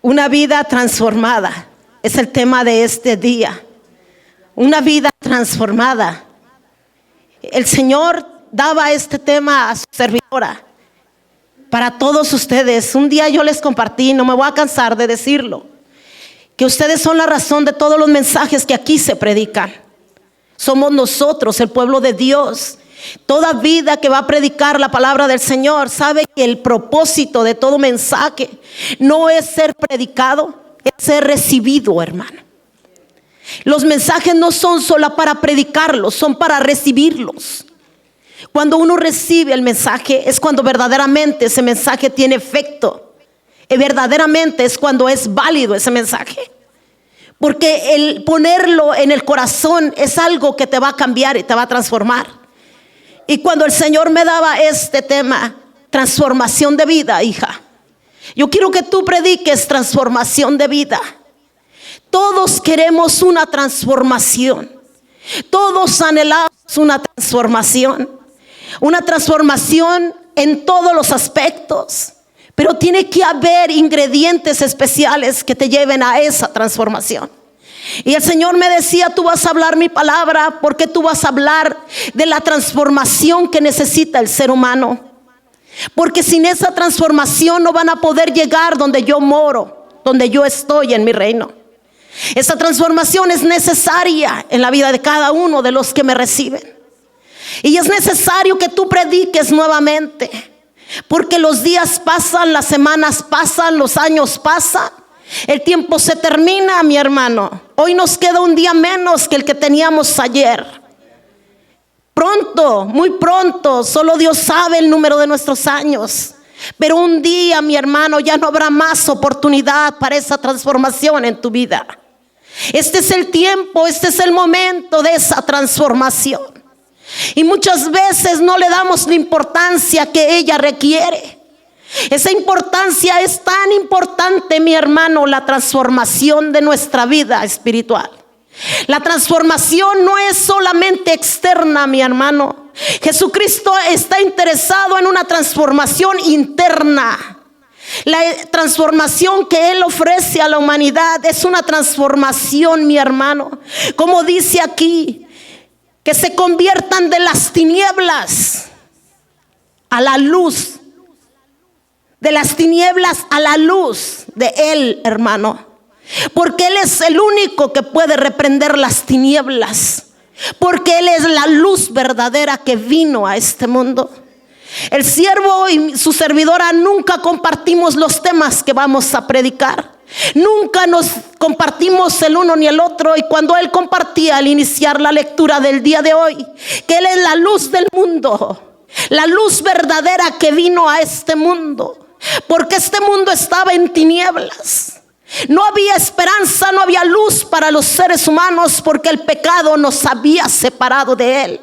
Una vida transformada es el tema de este día. Una vida transformada. El Señor daba este tema a su servidora para todos ustedes. Un día yo les compartí, no me voy a cansar de decirlo, que ustedes son la razón de todos los mensajes que aquí se predican. Somos nosotros, el pueblo de Dios. Toda vida que va a predicar la palabra del Señor sabe que el propósito de todo mensaje no es ser predicado, es ser recibido, hermano. Los mensajes no son solo para predicarlos, son para recibirlos. Cuando uno recibe el mensaje es cuando verdaderamente ese mensaje tiene efecto. Verdaderamente es cuando es válido ese mensaje. Porque el ponerlo en el corazón es algo que te va a cambiar y te va a transformar. Y cuando el Señor me daba este tema, transformación de vida, hija, yo quiero que tú prediques transformación de vida. Todos queremos una transformación. Todos anhelamos una transformación. Una transformación en todos los aspectos. Pero tiene que haber ingredientes especiales que te lleven a esa transformación. Y el Señor me decía, tú vas a hablar mi palabra porque tú vas a hablar de la transformación que necesita el ser humano. Porque sin esa transformación no van a poder llegar donde yo moro, donde yo estoy en mi reino. Esa transformación es necesaria en la vida de cada uno de los que me reciben. Y es necesario que tú prediques nuevamente. Porque los días pasan, las semanas pasan, los años pasan. El tiempo se termina, mi hermano. Hoy nos queda un día menos que el que teníamos ayer. Pronto, muy pronto, solo Dios sabe el número de nuestros años. Pero un día, mi hermano, ya no habrá más oportunidad para esa transformación en tu vida. Este es el tiempo, este es el momento de esa transformación. Y muchas veces no le damos la importancia que ella requiere. Esa importancia es tan importante, mi hermano, la transformación de nuestra vida espiritual. La transformación no es solamente externa, mi hermano. Jesucristo está interesado en una transformación interna. La transformación que Él ofrece a la humanidad es una transformación, mi hermano. Como dice aquí, que se conviertan de las tinieblas a la luz. De las tinieblas a la luz de Él, hermano. Porque Él es el único que puede reprender las tinieblas. Porque Él es la luz verdadera que vino a este mundo. El siervo y su servidora nunca compartimos los temas que vamos a predicar. Nunca nos compartimos el uno ni el otro. Y cuando Él compartía al iniciar la lectura del día de hoy, que Él es la luz del mundo, la luz verdadera que vino a este mundo. Porque este mundo estaba en tinieblas. No había esperanza, no había luz para los seres humanos, porque el pecado nos había separado de Él.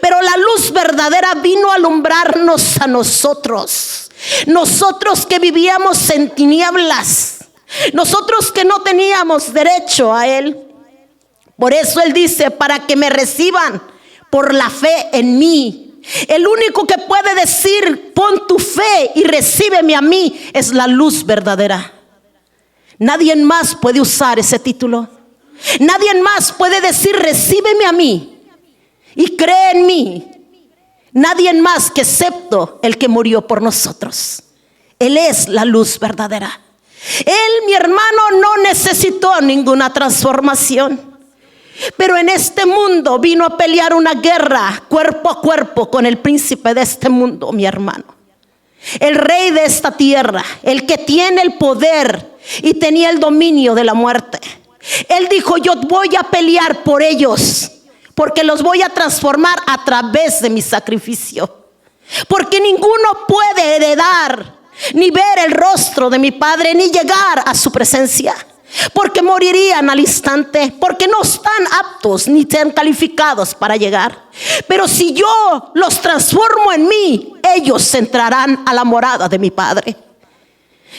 Pero la luz verdadera vino a alumbrarnos a nosotros. Nosotros que vivíamos en tinieblas. Nosotros que no teníamos derecho a Él. Por eso Él dice, para que me reciban por la fe en mí. El único que puede decir, pon tu fe y recíbeme a mí, es la luz verdadera. Nadie más puede usar ese título. Nadie más puede decir, recíbeme a mí y cree en mí. Nadie más que excepto el que murió por nosotros. Él es la luz verdadera. Él, mi hermano, no necesitó ninguna transformación. Pero en este mundo vino a pelear una guerra cuerpo a cuerpo con el príncipe de este mundo, mi hermano. El rey de esta tierra, el que tiene el poder y tenía el dominio de la muerte. Él dijo, yo voy a pelear por ellos, porque los voy a transformar a través de mi sacrificio. Porque ninguno puede heredar, ni ver el rostro de mi Padre, ni llegar a su presencia. Porque morirían al instante, porque no están aptos ni están calificados para llegar. Pero si yo los transformo en mí, ellos entrarán a la morada de mi Padre.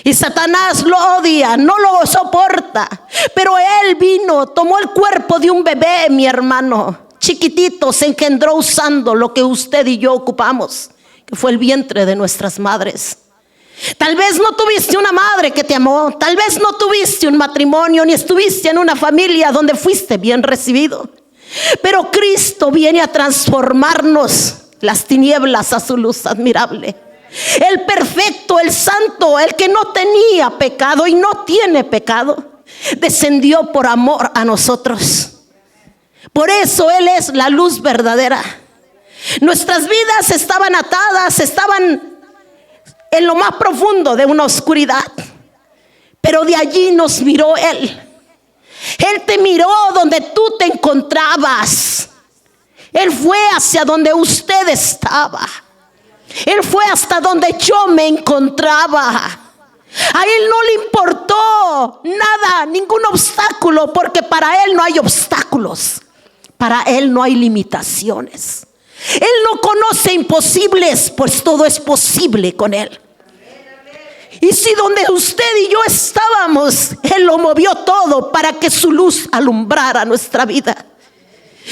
Y Satanás lo odia, no lo soporta. Pero Él vino, tomó el cuerpo de un bebé, mi hermano, chiquitito, se engendró usando lo que usted y yo ocupamos, que fue el vientre de nuestras madres. Tal vez no tuviste una madre que te amó. Tal vez no tuviste un matrimonio, ni estuviste en una familia donde fuiste bien recibido. Pero Cristo viene a transformarnos las tinieblas a su luz admirable. El perfecto, el santo, el que no tenía pecado y no tiene pecado, descendió por amor a nosotros. Por eso Él es la luz verdadera. Nuestras vidas estaban atadas, estaban en lo más profundo de una oscuridad, pero de allí nos miró Él. Él te miró donde tú te encontrabas. Él fue hacia donde usted estaba. Él fue hasta donde yo me encontraba. A Él no le importó nada, ningún obstáculo, porque para Él no hay obstáculos. Para Él no hay limitaciones. Él no conoce imposibles, pues todo es posible con Él. Y si donde usted y yo estábamos, Él lo movió todo para que su luz alumbrara nuestra vida.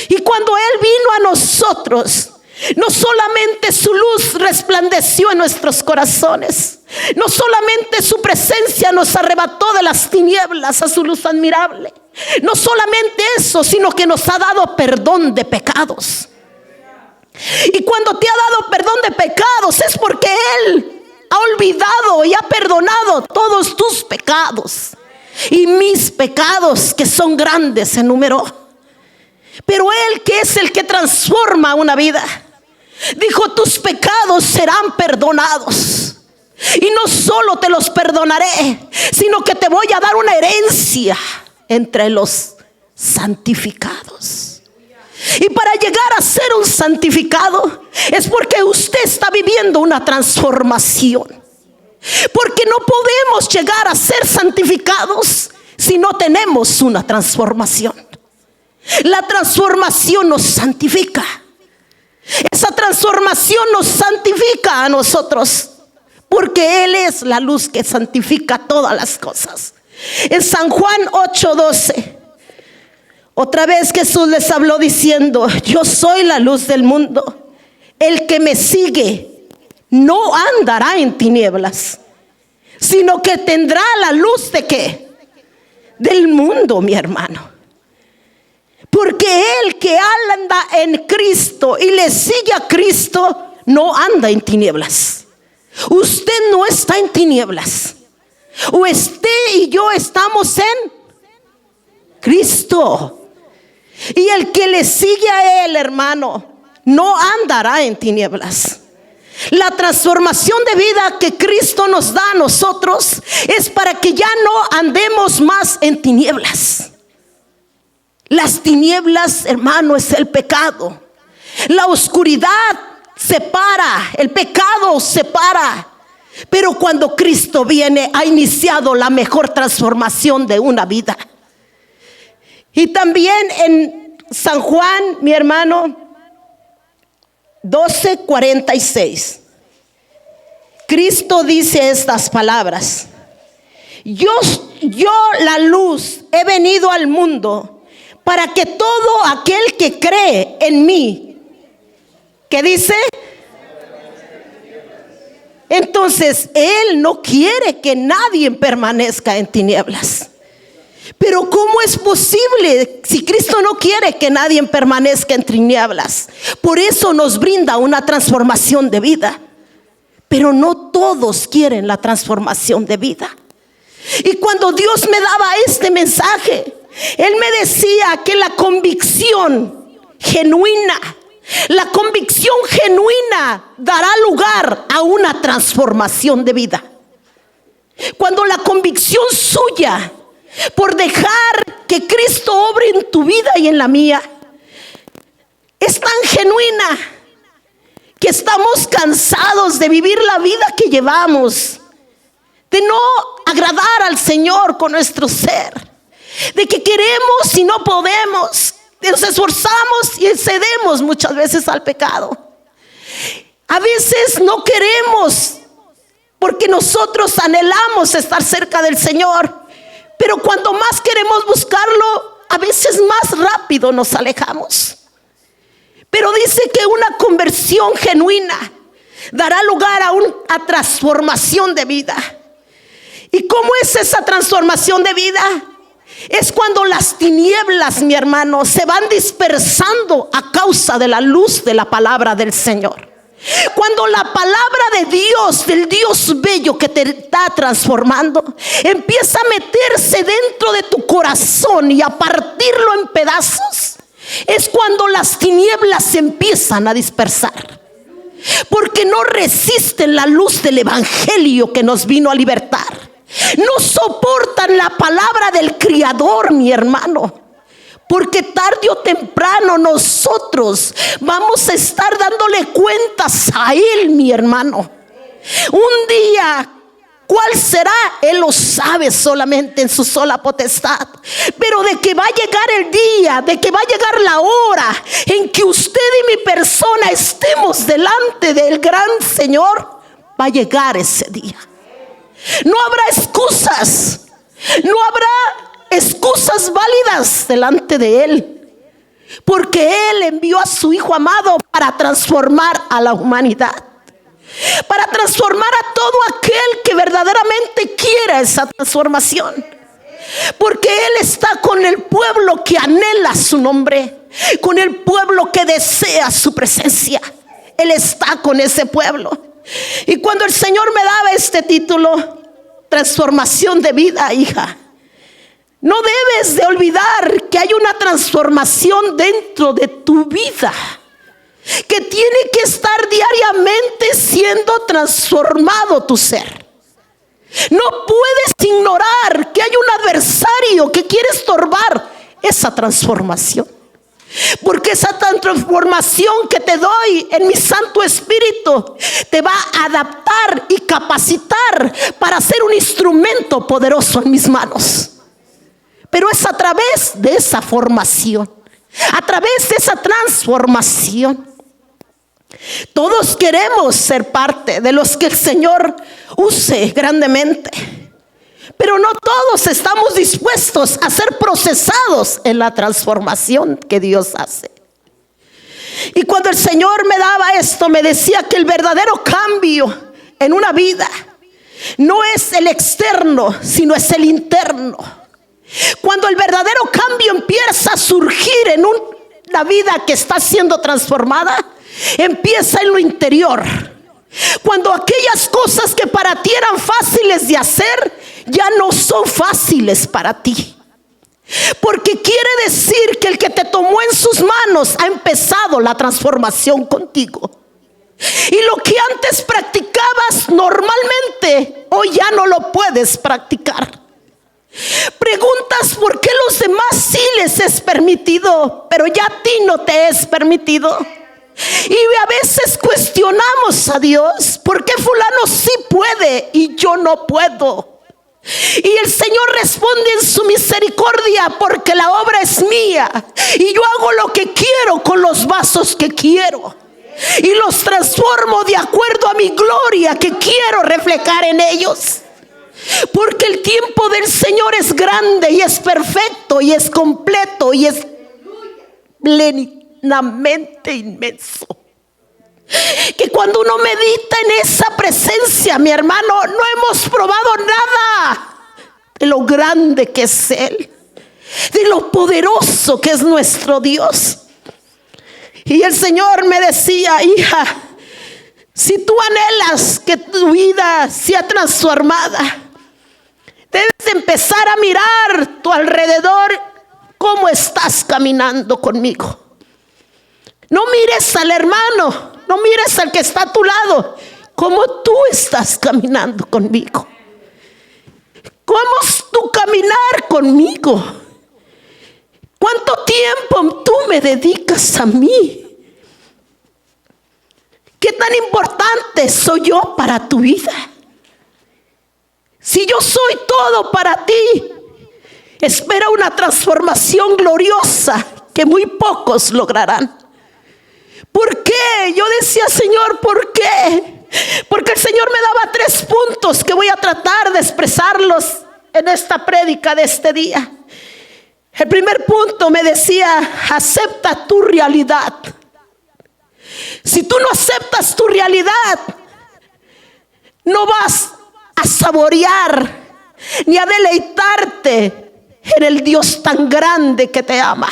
Y cuando Él vino a nosotros, no solamente su luz resplandeció en nuestros corazones, no solamente su presencia nos arrebató de las tinieblas a su luz admirable, no solamente eso, sino que nos ha dado perdón de pecados. Y cuando te ha dado perdón de pecados es porque Él ha olvidado y ha perdonado todos tus pecados y mis pecados, que son grandes en número. Pero Él, que es el que transforma una vida, dijo: tus pecados serán perdonados. Y no solo te los perdonaré, sino que te voy a dar una herencia entre los santificados. Y para llegar a ser un santificado es porque usted está viviendo una transformación. Porque no podemos llegar a ser santificados si no tenemos una transformación. La transformación nos santifica. Esa transformación nos santifica a nosotros, porque Él es la luz que santifica todas las cosas. En San Juan 8:12, otra vez Jesús les habló diciendo: yo soy la luz del mundo. El que me sigue no andará en tinieblas, sino que tendrá la luz ¿de qué? Del mundo, mi hermano. Porque el que anda en Cristo y le sigue a Cristo no anda en tinieblas. Usted no está en tinieblas. Usted y yo estamos en Cristo. Y el que le sigue a Él, hermano, no andará en tinieblas. La transformación de vida que Cristo nos da a nosotros es para que ya no andemos más en tinieblas. Las tinieblas, hermano, es el pecado. La oscuridad separa, el pecado separa. Pero cuando Cristo viene, ha iniciado la mejor transformación de una vida. Y también en San Juan, mi hermano, 12:46, Cristo dice estas palabras: yo la luz he venido al mundo para que todo aquel que cree en mí, ¿qué dice? Entonces Él no quiere que nadie permanezca en tinieblas. Pero ¿cómo es posible si Cristo no quiere que nadie permanezca en tinieblas? Por eso nos brinda una transformación de vida. Pero no todos quieren la transformación de vida. Y cuando Dios me daba este mensaje, Él me decía que la convicción genuina dará lugar a una transformación de vida. Cuando la convicción suya por dejar que Cristo obre en tu vida y en la mía es tan genuina que estamos cansados de vivir la vida que llevamos, de no agradar al Señor con nuestro ser, de que queremos y no podemos, nos esforzamos y cedemos muchas veces al pecado. A veces no queremos porque nosotros anhelamos estar cerca del Señor, pero cuando más queremos buscarlo, a veces más rápido nos alejamos. Pero dice que una conversión genuina dará lugar a transformación de vida. ¿Y cómo es esa transformación de vida? Es cuando las tinieblas, mi hermano, se van dispersando a causa de la luz de la palabra del Señor. Cuando la palabra de Dios, del Dios bello que te está transformando, empieza a meterse dentro de tu corazón y a partirlo en pedazos, es cuando las tinieblas se empiezan a dispersar. Porque no resisten la luz del evangelio que nos vino a libertar. No soportan la palabra del Criador, mi hermano. Porque tarde o temprano nosotros vamos a estar dándole cuentas a Él, mi hermano. Un día, ¿cuál será? Él lo sabe solamente en su sola potestad. Pero de que va a llegar el día, de que va a llegar la hora en que usted y mi persona estemos delante del gran Señor, va a llegar ese día. No habrá excusas, no habrá excusas válidas delante de Él, porque Él envió a su Hijo amado para transformar a la humanidad, para transformar a todo aquel que verdaderamente quiera esa transformación. Porque Él está con el pueblo que anhela su nombre, con el pueblo que desea su presencia. Él está con ese pueblo. Y cuando el Señor me daba este título, transformación de vida, hija, no debes de olvidar que hay una transformación dentro de tu vida, que tiene que estar diariamente siendo transformado tu ser. No puedes ignorar que hay un adversario que quiere estorbar esa transformación. Porque esa transformación que te doy en mi Santo Espíritu te va a adaptar y capacitar para ser un instrumento poderoso en mis manos. Pero es a través de esa formación, a través de esa transformación. Todos queremos ser parte de los que el Señor use grandemente. Pero no todos estamos dispuestos a ser procesados en la transformación que Dios hace. Y cuando el Señor me daba esto, me decía que el verdadero cambio en una vida no es el externo, sino es el interno. Cuando el verdadero cambio empieza a surgir en una vida que está siendo transformada, empieza en lo interior. Cuando aquellas cosas que para ti eran fáciles de hacer, ya no son fáciles para ti. Porque quiere decir que el que te tomó en sus manos ha empezado la transformación contigo. Y lo que antes practicabas normalmente, hoy ya no lo puedes practicar. Preguntas por qué los demás sí les es permitido, pero ya a ti no te es permitido. Y a veces cuestionamos a Dios, ¿por qué fulano sí puede y yo no puedo? Y el Señor responde en su misericordia, porque la obra es mía y yo hago lo que quiero con los vasos que quiero y los transformo de acuerdo a mi gloria que quiero reflejar en ellos. Porque el tiempo del Señor es grande y es perfecto y es completo y es plenamente inmenso. Que cuando uno medita en esa presencia, mi hermano, no hemos probado nada de lo grande que es Él, de lo poderoso que es nuestro Dios. Y el Señor me decía: hija, si tú anhelas que tu vida sea transformada, debes empezar a mirar tu alrededor, cómo estás caminando conmigo. No mires al hermano, no mires al que está a tu lado, cómo tú estás caminando conmigo. ¿Cómo es tu caminar conmigo? ¿Cuánto tiempo tú me dedicas a mí? ¿Qué tan importante soy yo para tu vida? Si yo soy todo para ti, espera una transformación gloriosa que muy pocos lograrán. ¿Por qué? Yo decía: Señor, ¿por qué? Porque el Señor me daba 3 puntos que voy a tratar de expresarlos en esta prédica de este día. El primer punto me decía: acepta tu realidad. Si tú no aceptas tu realidad, no vas a saborear ni a deleitarte en el Dios tan grande que te ama.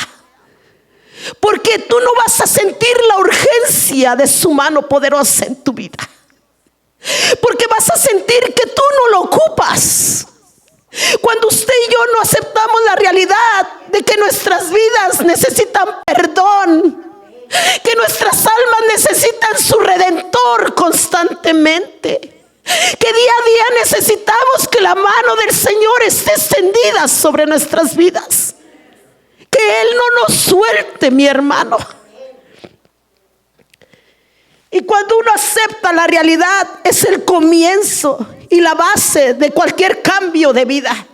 Porque tú no vas a sentir la urgencia de su mano poderosa en tu vida. Porque vas a sentir que tú no lo ocupas. Cuando usted y yo no aceptamos la realidad de que nuestras vidas necesitan perdón, que nuestras almas necesitan su Redentor constantemente, que día a día necesitamos que la mano del Señor esté extendida sobre nuestras vidas, que Él no nos suelte, mi hermano. Y cuando uno acepta la realidad, es el comienzo y la base de cualquier cambio de vida.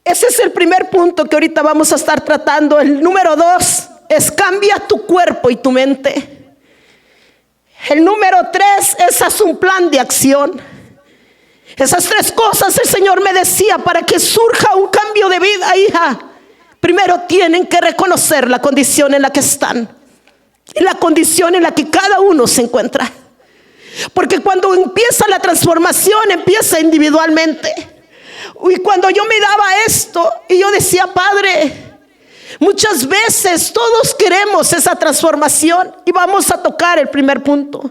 Ese es el primer punto que ahorita vamos a estar tratando. El número 2 es: cambia tu cuerpo y tu mente. El número 3 es: haz un plan de acción. Esas 3 cosas el Señor me decía: para que surja un cambio de vida, hija, primero tienen que reconocer la condición en la que están y la condición en la que cada uno se encuentra. Porque cuando empieza la transformación, empieza individualmente. Y cuando yo me daba esto y yo decía: Padre, muchas veces todos queremos esa transformación. Y vamos a tocar el primer punto: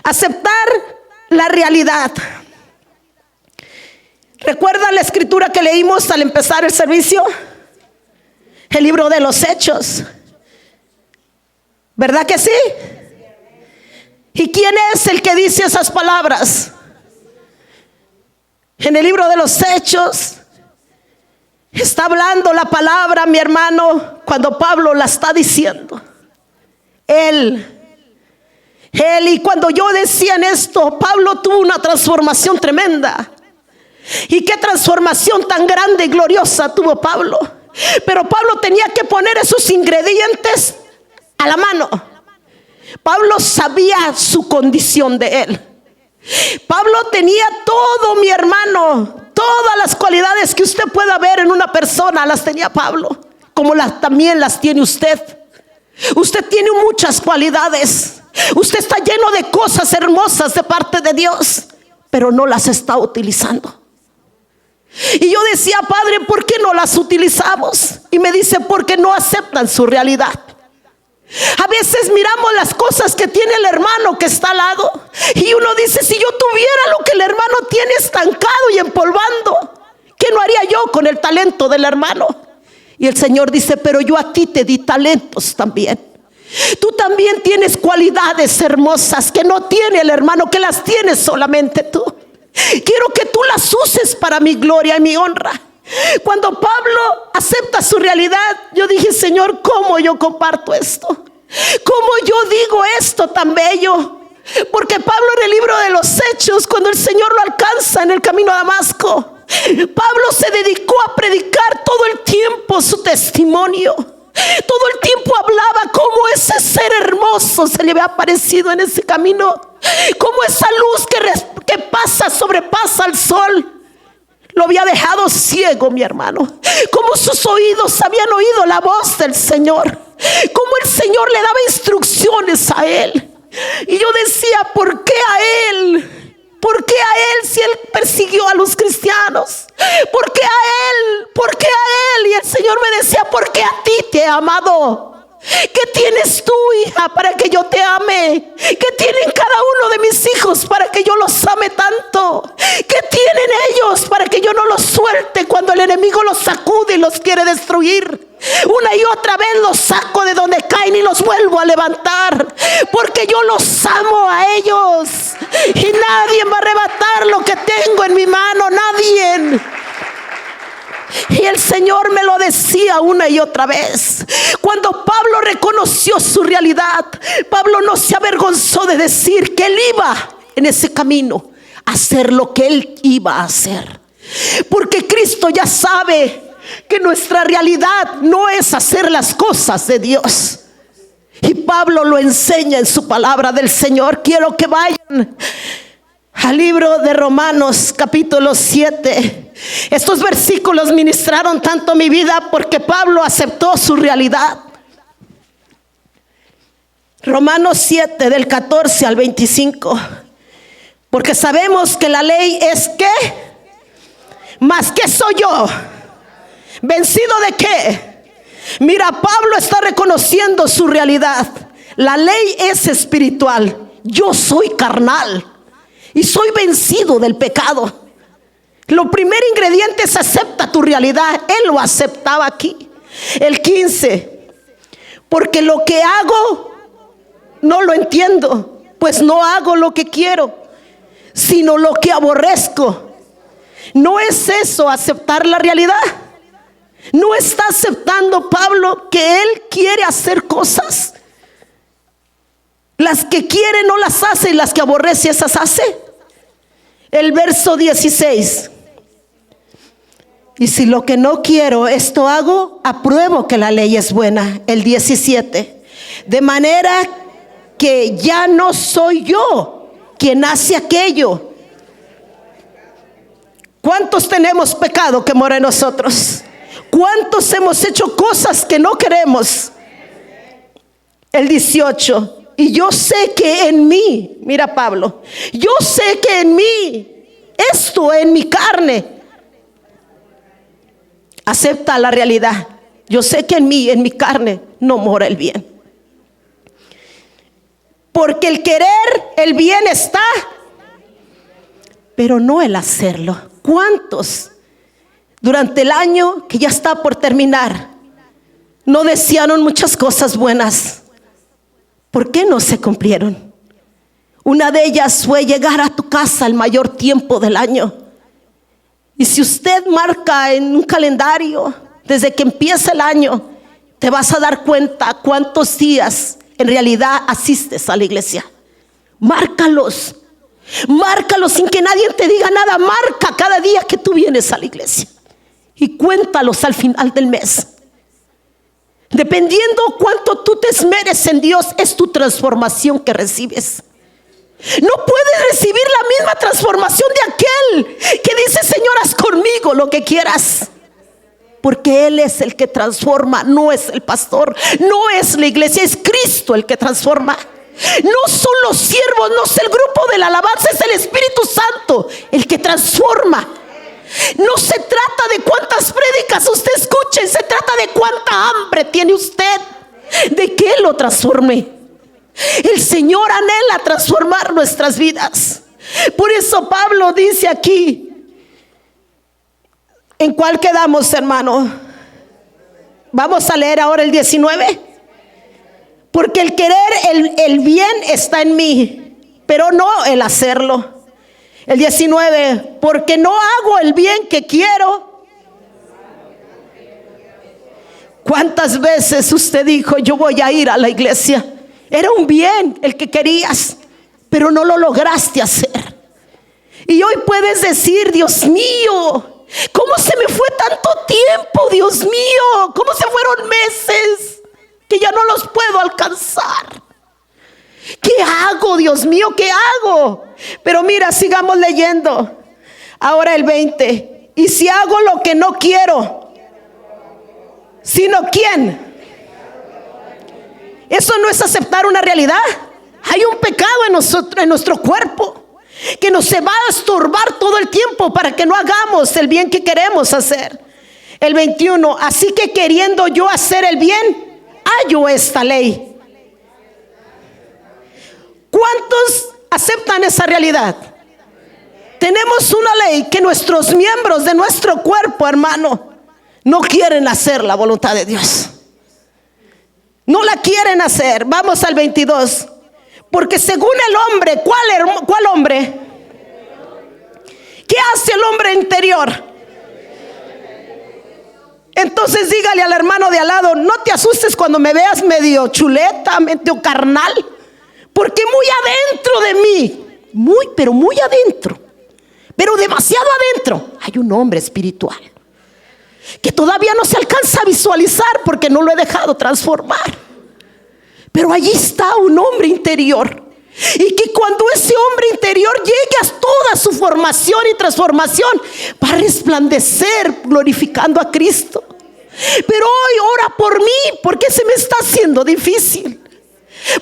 aceptar la realidad. ¿Recuerdan la escritura que leímos al empezar el servicio? El libro de los Hechos, ¿verdad que sí? ¿Y quién es el que dice esas palabras? En el libro de los Hechos está hablando la palabra, mi hermano, cuando Pablo la está diciendo. Él, y cuando yo decía en esto, Pablo tuvo una transformación tremenda. Y qué transformación tan grande y gloriosa tuvo Pablo. Pero Pablo tenía que poner esos ingredientes a la mano. Pablo sabía su condición de él. Pablo tenía todo, mi hermano. Todas las cualidades que usted pueda ver en una persona las tenía Pablo, como también las tiene usted. Usted tiene muchas cualidades. Usted está lleno de cosas hermosas de parte de Dios, pero no las está utilizando. Y yo decía: Padre, ¿por qué no las utilizamos? Y me dice: porque no aceptan su realidad. A veces miramos las cosas que tiene el hermano que está al lado y uno dice: si yo tuviera lo que el hermano tiene estancado y empolvando, ¿qué no haría yo con el talento del hermano? Y el Señor dice: pero yo a ti te di talentos también. Tú también tienes cualidades hermosas que no tiene el hermano, que las tienes solamente tú. Quiero que tú las uses para mi gloria y mi honra. Cuando Pablo acepta su realidad, yo dije: Señor, ¿cómo yo comparto esto? ¿Cómo yo digo esto tan bello? Porque Pablo, en el libro de los Hechos, cuando el Señor lo alcanza en el camino a Damasco, Pablo se dedicó a predicar todo el tiempo su testimonio. Todo el tiempo hablaba cómo ese ser hermoso se le había aparecido en ese camino, cómo esa luz que pasa, sobrepasa al sol, lo había dejado ciego, mi hermano. Como sus oídos habían oído la voz del Señor, como el Señor le daba instrucciones a él. Y yo decía: ¿por qué a él? ¿Por qué a él si él persiguió a los cristianos? ¿Por qué a él? ¿Por qué a él? Y el Señor me decía: porque a ti te he amado. ¿Qué tienes tú, hija, para que yo te ame? ¿Qué tienen cada uno de mis hijos para que yo los ame tanto? ¿Qué tienen ellos para que yo no los suelte cuando el enemigo los sacude y los quiere destruir? Una y otra vez los saco de donde caen y los vuelvo a levantar, porque yo los amo a ellos y nadie va a arrebatar lo que tengo en mi mano, nadie. Y el Señor me lo decía una y otra vez. Cuando Pablo reconoció su realidad, Pablo no se avergonzó de decir que él iba en ese camino a hacer lo que él iba a hacer. Porque Cristo ya sabe que nuestra realidad no es hacer las cosas de Dios. Y Pablo lo enseña en su palabra del Señor. Quiero que vayan al libro de Romanos capítulo 7. Estos versículos ministraron tanto mi vida porque Pablo aceptó su realidad. Romanos 7 del 14 al 25. Porque sabemos que la ley es ¿qué? ¿Más qué soy yo? ¿Vencido de qué? Mira, Pablo está reconociendo su realidad. La ley es espiritual. Yo soy carnal y soy vencido del pecado. Lo primer ingrediente es acepta tu realidad. Él lo aceptaba aquí. El 15. Porque lo que hago no lo entiendo, pues no hago lo que quiero, sino lo que aborrezco. ¿No es eso aceptar la realidad? ¿No está aceptando Pablo que él quiere hacer cosas? Las que quiere no las hace y las que aborrece esas hace. El verso 16. Y si lo que no quiero, esto hago, apruebo que la ley es buena. El 17. De manera que ya no soy yo quien hace aquello. ¿Cuántos tenemos pecado que mora en nosotros? ¿Cuántos hemos hecho cosas que no queremos? El 18. Y yo sé que en mí, mira Pablo, yo sé que en mí, esto en mi carne, acepta la realidad. Yo sé que en mí, en mi carne, no mora el bien. Porque el querer el bien está, pero no el hacerlo. ¿Cuántos durante el año que ya está por terminar no desearon muchas cosas buenas? ¿Por qué no se cumplieron? Una de ellas fue llegar a tu casa el mayor tiempo del año. Y si usted marca en un calendario desde que empieza el año, te vas a dar cuenta cuántos días en realidad asistes a la iglesia. Márcalos. Márcalos sin que nadie te diga nada. Marca cada día que tú vienes a la iglesia y cuéntalos al final del mes. Dependiendo cuánto tú te esmeres en Dios, es tu transformación que recibes. No puedes recibir la misma transformación de aquel que dice: Señor, haz conmigo lo que quieras. Porque Él es el que transforma, no es el pastor, no es la iglesia, es Cristo el que transforma. No son los siervos, no es el grupo de la alabanza, es el Espíritu Santo el que transforma. No se trata de cuántas prédicas usted escuche, se trata de cuánta hambre tiene usted de que Él lo transforme. El Señor anhela transformar nuestras vidas. Por eso Pablo dice aquí, ¿en cuál quedamos, hermano? Vamos a leer ahora el 19. Porque el querer el bien está en mí, pero no el hacerlo. El 19, porque no hago el bien que quiero. ¿Cuántas veces usted dijo: yo voy a ir a la iglesia? Era un bien el que querías, pero no lo lograste hacer. Y hoy puedes decir: Dios mío, ¿cómo se me fue tanto tiempo? Dios mío, ¿cómo se fueron meses que ya no los puedo alcanzar? ¿Qué hago, Dios mío? ¿Qué hago? Pero mira, sigamos leyendo. Ahora el 20. Y si hago lo que no quiero, ¿sino quién? Eso no es aceptar una realidad. Hay un pecado en nuestro cuerpo que nos se va a estorbar todo el tiempo para que no hagamos el bien que queremos hacer. El 21. Así que queriendo yo hacer el bien, hallo esta ley. ¿Cuántos aceptan esa realidad? Tenemos una ley que nuestros miembros de nuestro cuerpo, hermano, no quieren hacer la voluntad de Dios. No la quieren hacer. Vamos al 22. Porque según el hombre, ¿cuál hombre? ¿Qué hace el hombre interior? Entonces dígale al hermano de al lado: no te asustes cuando me veas medio chuleta, medio carnal, porque muy adentro de mí, pero muy adentro, pero demasiado adentro, hay un hombre espiritual que todavía no se alcanza a visualizar porque no lo he dejado transformar. Pero allí está un hombre interior, y que cuando ese hombre interior llegue a toda su formación y transformación, va a resplandecer glorificando a Cristo. Pero hoy ora por mí, porque se me está haciendo difícil.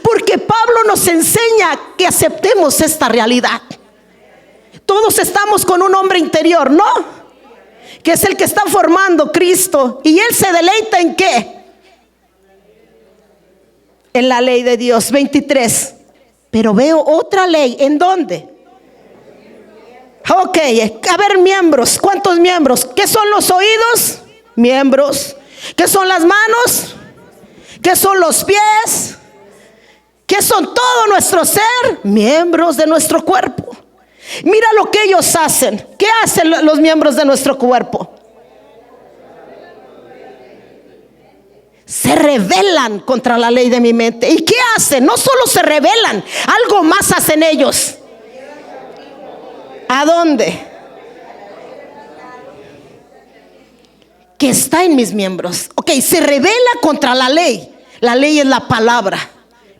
Porque Pablo nos enseña que aceptemos esta realidad. Todos estamos con un hombre interior, ¿no? Que es el que está formando Cristo. Y él se deleita ¿en qué? En la ley de Dios. 23. Pero veo otra ley. ¿En dónde? Ok, a ver, miembros. ¿Cuántos miembros? ¿Qué son los oídos? Miembros. ¿Qué son las manos? ¿Qué son los pies? ¿Qué son todo nuestro ser? Miembros de nuestro cuerpo. Mira lo que ellos hacen. ¿Qué hacen los miembros de nuestro cuerpo? Se rebelan contra la ley de mi mente. ¿Y qué hacen? No solo se rebelan, algo más hacen ellos. ¿A dónde? Que está en mis miembros. Ok, se rebela contra la ley. La ley es la palabra.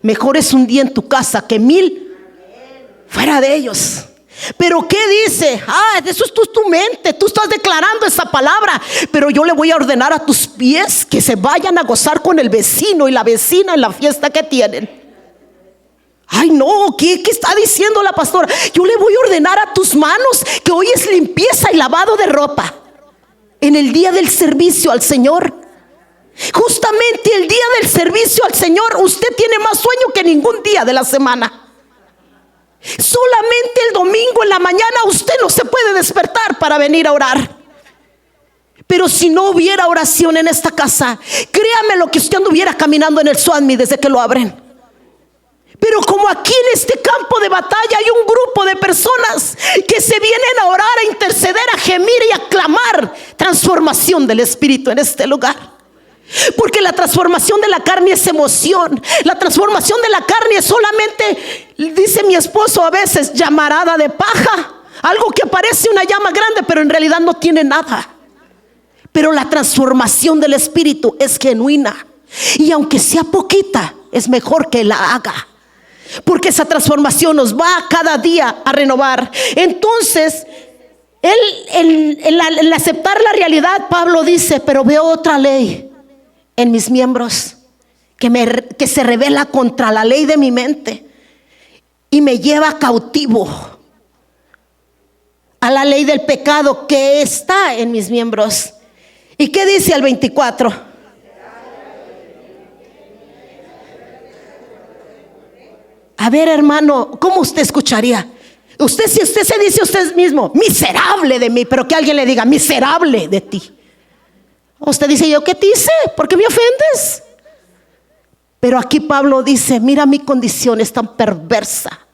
Mejor es un día en tu casa que 1000 fuera de ellos. Pero ¿qué dice? Eso es tu mente. Tú estás declarando esa palabra. Pero yo le voy a ordenar a tus pies que se vayan a gozar con el vecino y la vecina en la fiesta que tienen. Ay, no, ¿qué está diciendo la pastora? Yo le voy a ordenar a tus manos que hoy es limpieza y lavado de ropa en el día del servicio al Señor. Justamente el día del servicio al Señor, usted tiene más sueño que ningún día de la semana. Solamente el domingo en la mañana usted no se puede despertar para venir a orar. Pero si no hubiera oración en esta casa, créame lo que usted anduviera caminando en el Suadmi desde que lo abren. Pero como aquí en este campo de batalla hay un grupo de personas que se vienen a orar, a interceder, a gemir y a clamar transformación del Espíritu en este lugar. Porque la transformación de la carne es emoción. La transformación de la carne es solamente, dice mi esposo a veces, llamarada de paja. Algo que parece una llama grande pero en realidad no tiene nada. Pero la transformación del Espíritu es genuina. Y aunque sea poquita, es mejor que la haga. Porque esa transformación nos va cada día a renovar. Entonces, el aceptar la realidad, Pablo dice, pero veo otra ley en mis miembros que se revela contra la ley de mi mente y me lleva cautivo a la ley del pecado que está en mis miembros. ¿Y qué dice el 24? A ver, hermano, ¿cómo usted escucharía? Si usted se dice a usted mismo, miserable de mí, pero que alguien le diga, miserable de ti. Usted dice, ¿yo qué te hice? ¿Por qué me ofendes? Pero aquí Pablo dice, mira mi condición es tan perversa.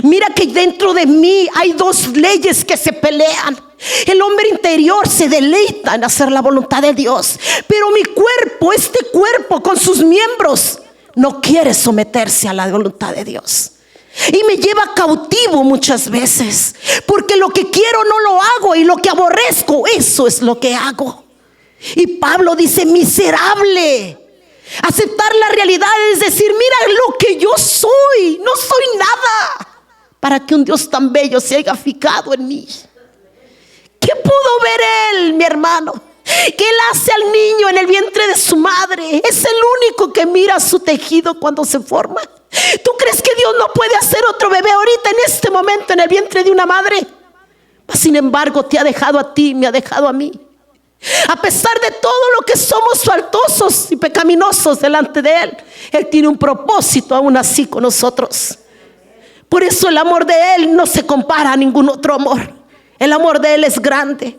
Mira que dentro de mí hay dos leyes que se pelean. El hombre interior se deleita en hacer la voluntad de Dios, pero mi cuerpo, este cuerpo con sus miembros, no quiere someterse a la voluntad de Dios. Y me lleva cautivo muchas veces, porque lo que quiero no lo hago y lo que aborrezco, eso es lo que hago. Y Pablo dice, miserable. Aceptar la realidad es decir, mira lo que yo soy, no soy nada para que un Dios tan bello se haya fijado en mí. ¿Qué pudo ver él, mi hermano? Que él hace al niño en el vientre de su madre. Es el único que mira su tejido cuando se forma. ¿Tú crees que Dios no puede hacer otro bebé ahorita en este momento en el vientre de una madre? Sin embargo, te ha dejado a ti, me ha dejado a mí. A pesar de todo lo que somos faltosos y pecaminosos delante de Él, Él tiene un propósito aún así con nosotros. Por eso el amor de Él no se compara a ningún otro amor. El amor de Él es grande.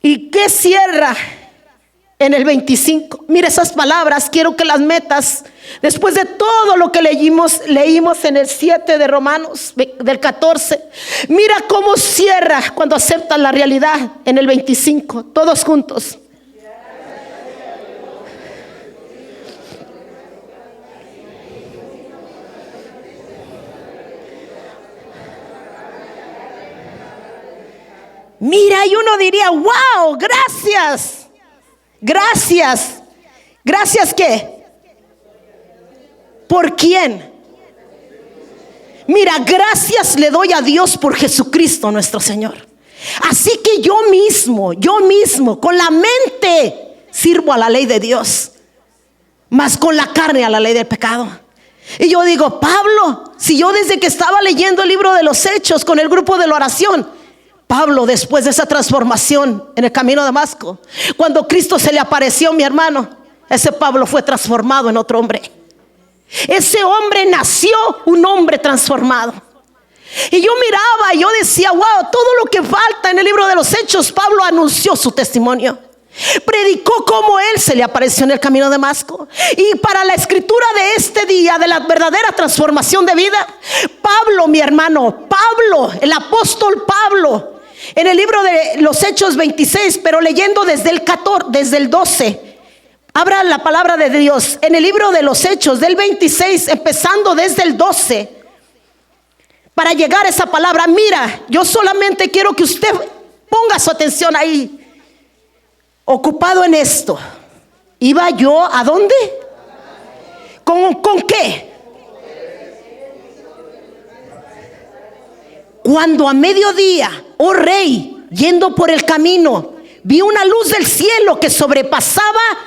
¿Y qué cierra en el 25? Mira esas palabras, quiero que las metas. Después de todo lo que leímos en el 7 de Romanos, del 14. Mira cómo cierra cuando aceptan la realidad en el 25. Todos juntos. Mira, y uno diría, wow, gracias. Gracias. ¿Gracias qué? ¿Por quién? Mira, gracias le doy a Dios por Jesucristo nuestro Señor. Así que yo mismo, con la mente sirvo a la ley de Dios, mas con la carne a la ley del pecado. Y yo digo, Pablo, si yo desde que estaba leyendo el libro de los Hechos con el grupo de la oración, Pablo, después de esa transformación en el camino de Damasco, cuando Cristo se le apareció, mi hermano, ese Pablo fue transformado en otro hombre. Ese hombre nació un hombre transformado. Y yo miraba y yo decía, wow, todo lo que falta en el libro de los Hechos, Pablo anunció su testimonio. Predicó cómo él se le apareció en el camino de Damasco. Y para la escritura de este día, de la verdadera transformación de vida, Pablo, mi hermano, Pablo, el apóstol Pablo, en el libro de los Hechos 26, pero leyendo desde el 14, desde el 12, abra la palabra de Dios. En el libro de los Hechos del 26, empezando desde el 12, para llegar a esa palabra. Mira, yo solamente quiero que usted ponga su atención ahí. Ocupado en esto, ¿iba yo a dónde? ¿Con qué? Cuando a mediodía, oh rey, yendo por el camino, vi una luz del cielo que sobrepasaba,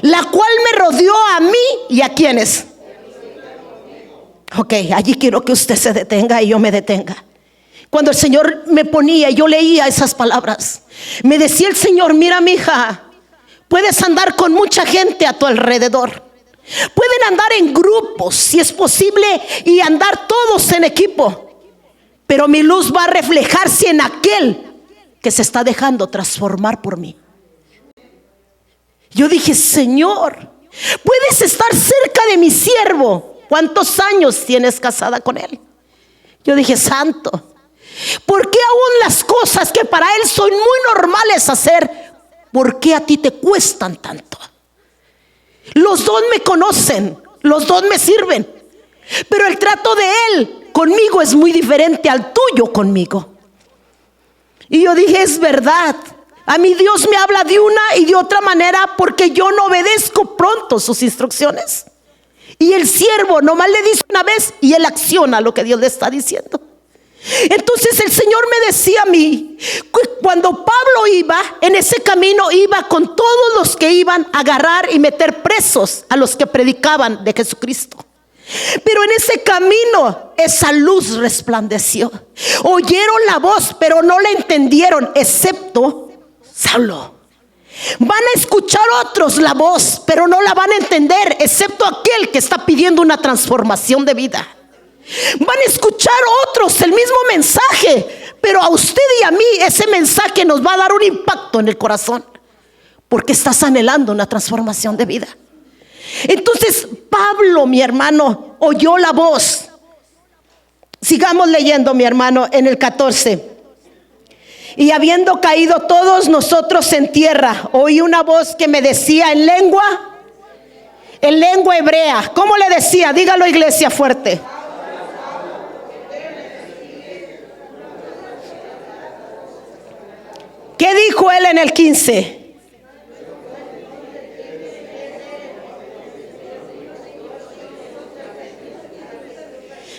la cual me rodeó a mí y a quienes. Ok, allí quiero que usted se detenga y yo me detenga. Cuando el Señor me ponía, yo leía esas palabras. Me decía el Señor, mira mi hija, puedes andar con mucha gente a tu alrededor. Pueden andar en grupos si es posible y andar todos en equipo. Pero mi luz va a reflejarse en aquel que se está dejando transformar por mí. Yo dije, Señor, puedes estar cerca de mi siervo. ¿Cuántos años tienes casada con él? Yo dije, santo, ¿por qué aún las cosas que para él son muy normales hacer, por qué a ti te cuestan tanto? Los dos me conocen, los dos me sirven, pero el trato de él conmigo es muy diferente al tuyo conmigo. Y yo dije, es verdad, a mí Dios me habla de una y de otra manera porque yo no obedezco pronto sus instrucciones. Y el siervo nomás le dice una vez y él acciona lo que Dios le está diciendo. Entonces el Señor me decía a mí, cuando Pablo iba en ese camino, iba con todos los que iban a agarrar y meter presos a los que predicaban de Jesucristo. Pero en ese camino esa luz resplandeció. Oyeron la voz, pero no la entendieron, excepto Saulo. Van a escuchar otros la voz, pero no la van a entender, excepto aquel que está pidiendo una transformación de vida. Van a escuchar otros el mismo mensaje, pero a usted y a mí ese mensaje nos va a dar un impacto en el corazón, porque estás anhelando una transformación de vida. Entonces Pablo, mi hermano, oyó la voz. Sigamos leyendo, mi hermano, en el 14. Y habiendo caído todos nosotros en tierra, oí una voz que me decía en lengua hebrea. ¿Cómo le decía? Dígalo, iglesia, fuerte. ¿Qué dijo él en el 15?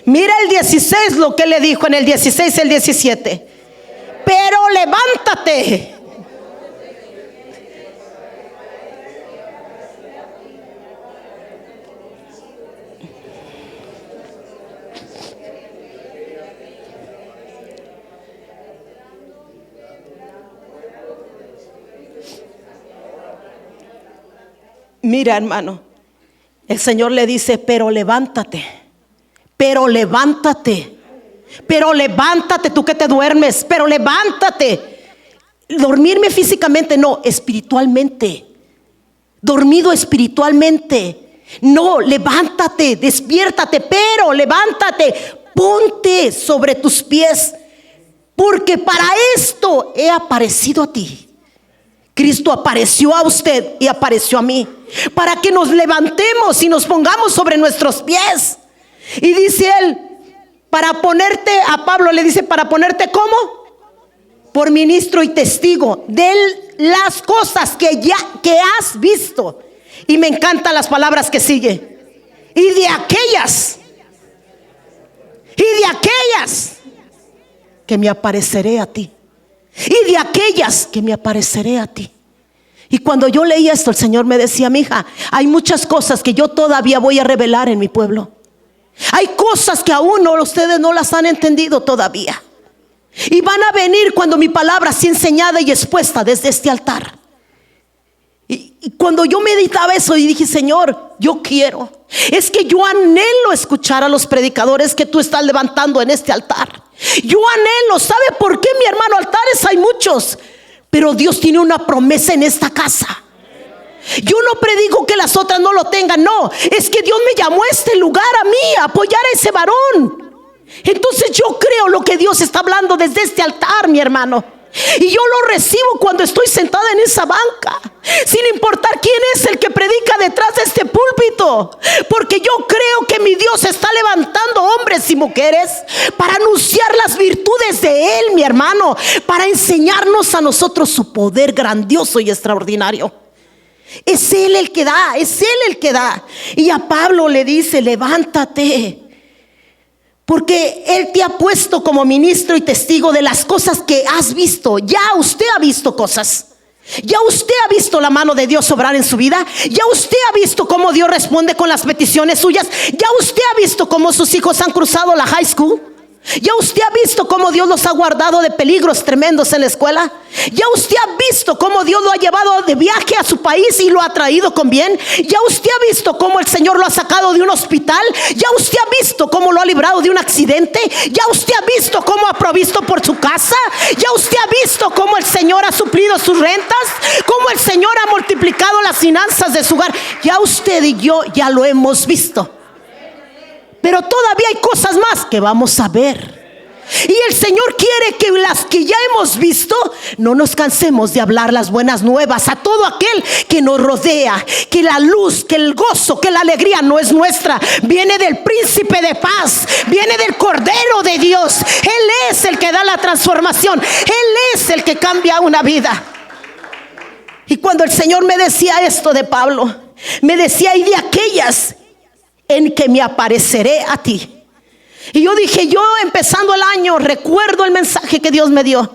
Mira el 16, lo que le dijo en el 16, el 17. Pero levántate. Mira, hermano, el Señor le dice, pero levántate, pero levántate, pero levántate, tú que te duermes, pero levántate. Dormirme físicamente, no, espiritualmente. Dormido espiritualmente. No, levántate, despiértate, pero levántate, ponte sobre tus pies, porque para esto he aparecido a ti. Cristo apareció a usted y apareció a mí, para que nos levantemos y nos pongamos sobre nuestros pies. Y dice él, para ponerte, a Pablo le dice, para ponerte ¿cómo? Por ministro y testigo de las cosas que has visto. Y me encantan las palabras que sigue. Y de aquellas que me apareceré a ti. Y de aquellas que me apareceré a ti. Y cuando yo leía esto, el Señor me decía: mi hija, hay muchas cosas que yo todavía voy a revelar en mi pueblo. Hay cosas que aún ustedes no las han entendido todavía. Y van a venir cuando mi palabra sea enseñada y expuesta desde este altar. Y cuando yo meditaba eso y dije: Señor, yo quiero. Es que yo anhelo escuchar a los predicadores que tú estás levantando en este altar. Yo anhelo. ¿Sabe por qué, mi hermano? Altares hay muchos, pero Dios tiene una promesa en esta casa. Yo no predico que las otras no lo tengan. No, es que Dios me llamó a este lugar a mí, a apoyar a ese varón. Entonces yo creo lo que Dios está hablando desde este altar, mi hermano. Y yo lo recibo cuando estoy sentada en esa banca, sin importar quién es el que predica detrás de este púlpito. Porque yo creo que mi Dios está levantando hombres y mujeres para anunciar las virtudes de Él, mi hermano, para enseñarnos a nosotros su poder grandioso y extraordinario. Es Él el que da, es Él el que da. Y a Pablo le dice: levántate, porque Él te ha puesto como ministro y testigo de las cosas que has visto. Ya usted ha visto cosas. Ya usted ha visto la mano de Dios obrar en su vida. Ya usted ha visto cómo Dios responde con las peticiones suyas. Ya usted ha visto cómo sus hijos han cruzado la high school. Ya usted ha visto cómo Dios los ha guardado de peligros tremendos en la escuela. Ya usted ha visto cómo Dios lo ha llevado de viaje a su país y lo ha traído con bien. Ya usted ha visto cómo el Señor lo ha sacado de un hospital. Ya usted ha visto cómo lo ha librado de un accidente. Ya usted ha visto cómo ha provisto por su casa. Ya usted ha visto cómo el Señor ha suplido sus rentas, cómo el Señor ha multiplicado las finanzas de su hogar. Ya usted y yo ya lo hemos visto. Pero todavía hay cosas más que vamos a ver. Y el Señor quiere que las que ya hemos visto, no nos cansemos de hablar las buenas nuevas a todo aquel que nos rodea. Que la luz, que el gozo, que la alegría no es nuestra, viene del príncipe de paz, viene del Cordero de Dios. Él es el que da la transformación. Él es el que cambia una vida. Y cuando el Señor me decía esto de Pablo, me decía: y de aquellas en que me apareceré a ti. Y yo dije: yo empezando el año recuerdo el mensaje que Dios me dio: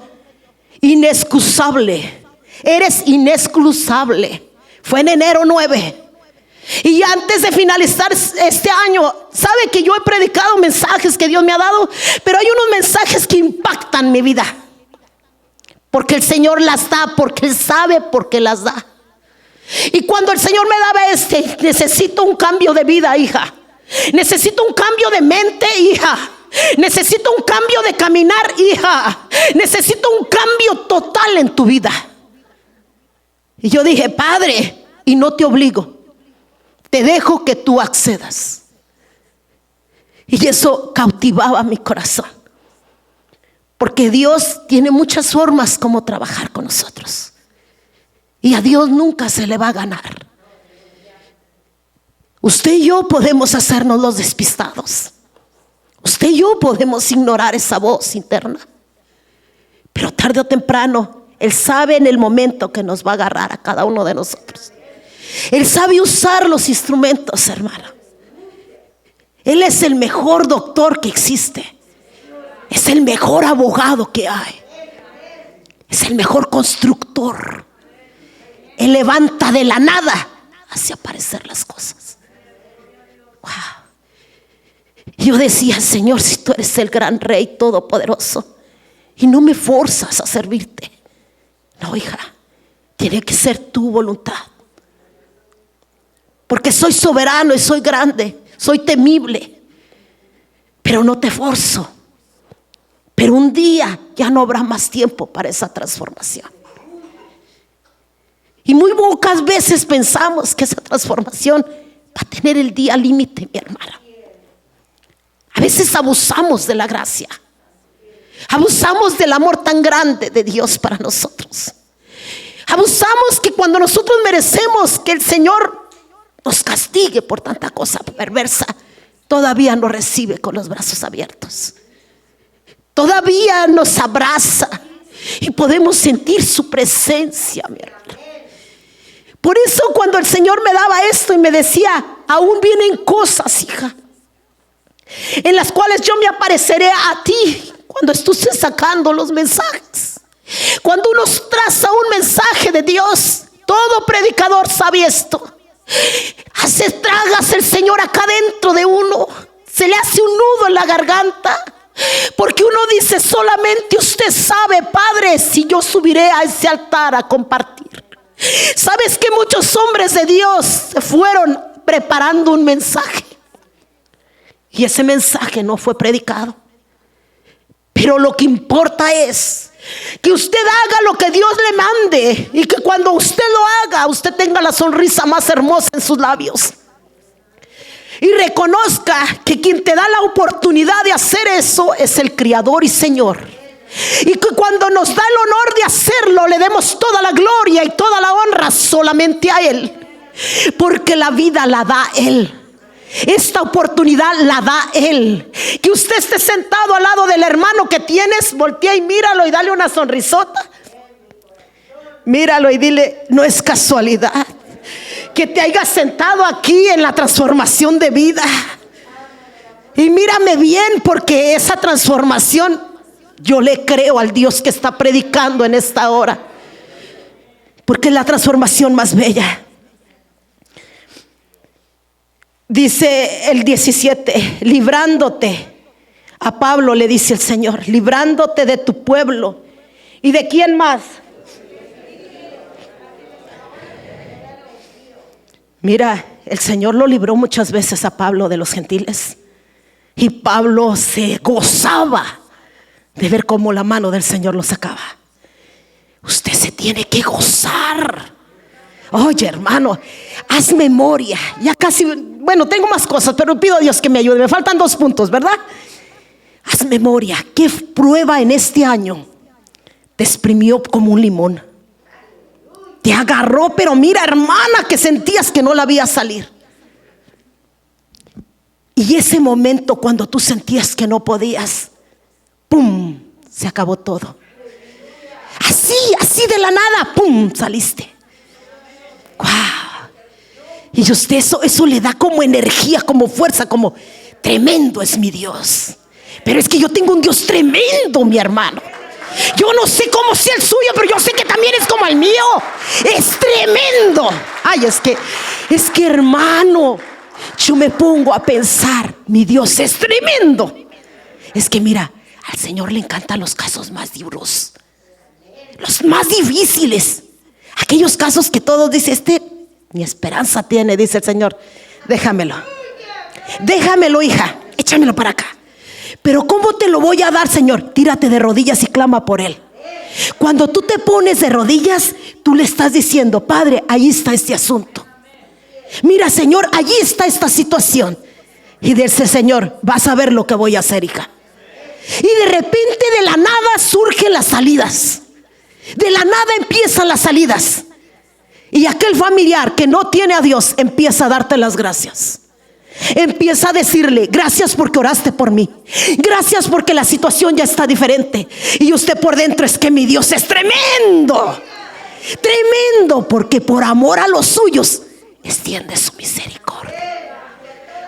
inexcusable, eres inexcusable. Fue en enero 9. Y antes de finalizar este año, sabe que yo he predicado mensajes que Dios me ha dado, pero hay unos mensajes que impactan mi vida, porque el Señor las da, porque Él sabe por qué las da. Y cuando el Señor me daba necesito un cambio de vida, hija. Necesito un cambio de mente, hija. Necesito un cambio de caminar, hija. Necesito un cambio total en tu vida. Y yo dije: Padre, y no te obligo, te dejo que tú accedas. Y eso cautivaba mi corazón, porque Dios tiene muchas formas como trabajar con nosotros. Y a Dios nunca se le va a ganar. Usted y yo podemos hacernos los despistados. Usted y yo podemos ignorar esa voz interna. Pero tarde o temprano, Él sabe en el momento que nos va a agarrar a cada uno de nosotros. Él sabe usar los instrumentos, hermano. Él es el mejor doctor que existe. Es el mejor abogado que hay. Es el mejor constructor. Él levanta de la nada, hace aparecer las cosas. Wow. Yo decía: Señor, si tú eres el gran Rey todopoderoso y no me forzas a servirte. No, hija, tiene que ser tu voluntad. Porque soy soberano y soy grande, soy temible, pero no te forzo. Pero un día ya no habrá más tiempo para esa transformación. Y muy pocas veces pensamos que esa transformación va a tener el día límite, mi hermana. A veces abusamos de la gracia. Abusamos del amor tan grande de Dios para nosotros. Abusamos que cuando nosotros merecemos que el Señor nos castigue por tanta cosa perversa, todavía nos recibe con los brazos abiertos. Todavía nos abraza y podemos sentir su presencia, mi hermana. Por eso cuando el Señor me daba esto y me decía: aún vienen cosas, hija, en las cuales yo me apareceré a ti cuando estés sacando los mensajes. Cuando uno traza un mensaje de Dios, Todo predicador sabe esto. Hace tragas el Señor acá dentro de uno. Se le hace un nudo en la garganta. Porque uno dice, solamente usted sabe, Padre, si yo subiré a ese altar a compartir. Sabes que muchos hombres de Dios se fueron preparando un mensaje. Y ese mensaje no fue predicado. Pero lo que importa es que usted haga lo que Dios le mande. Y que cuando usted lo haga, usted tenga la sonrisa más hermosa en sus labios. Y reconozca que quien te da la oportunidad de hacer eso es el Criador y Señor. Y que cuando nos da el honor de hacerlo, le demos toda la gloria y toda la honra solamente a Él. Porque la vida la da Él. Esta oportunidad la da Él. Que usted esté sentado al lado del hermano que tienes, voltea y míralo y dale una sonrisota. Míralo y dile, no es casualidad que te hayas sentado aquí en la transformación de vida. Y mírame bien, porque esa transformación yo le creo al Dios que está predicando en esta hora, porque es la transformación más bella. Dice el 17, librándote. A Pablo le dice el Señor, librándote de tu pueblo. ¿Y de quién más? Mira, el Señor lo libró muchas veces a Pablo de los gentiles. Y Pablo se gozaba de ver cómo la mano del Señor lo sacaba. Usted se tiene que gozar. Oye, hermano, haz memoria. Ya casi, bueno, tengo más cosas, pero pido a Dios que me ayude. Me faltan 2 puntos, ¿verdad? Haz memoria. ¿Qué prueba en este año te exprimió como un limón? Te agarró, pero mira, hermana, que sentías que no la veías salir. Y ese momento cuando tú sentías que no podías, ¡pum!, se acabó todo. Así de la nada, ¡pum!, saliste. ¡Wow! Y usted eso le da como energía, como fuerza, como tremendo es mi Dios. Pero es que yo tengo un Dios tremendo, mi hermano. Yo no sé cómo sea el suyo, pero yo sé que también es como el mío. Es tremendo. Ay, es que hermano, yo me pongo a pensar, mi Dios es tremendo. Es que mira, al Señor le encantan los casos más duros, los más difíciles. Aquellos casos que todos dicen, ni esperanza tiene, dice el Señor. Déjamelo, hija, échamelo para acá. Pero ¿cómo te lo voy a dar, Señor? Tírate de rodillas y clama por él. Cuando tú te pones de rodillas, tú le estás diciendo, Padre, ahí está este asunto. Mira, Señor, allí está esta situación. Y dice, Señor, vas a ver lo que voy a hacer, hija. Y de repente de la nada surgen las salidas. De la nada empiezan las salidas. Y aquel familiar que no tiene a Dios empieza a darte las gracias. Empieza a decirle, gracias porque oraste por mí. Gracias porque la situación ya está diferente. Y usted por dentro, es que mi Dios es tremendo. Tremendo, porque por amor a los suyos extiende su misericordia.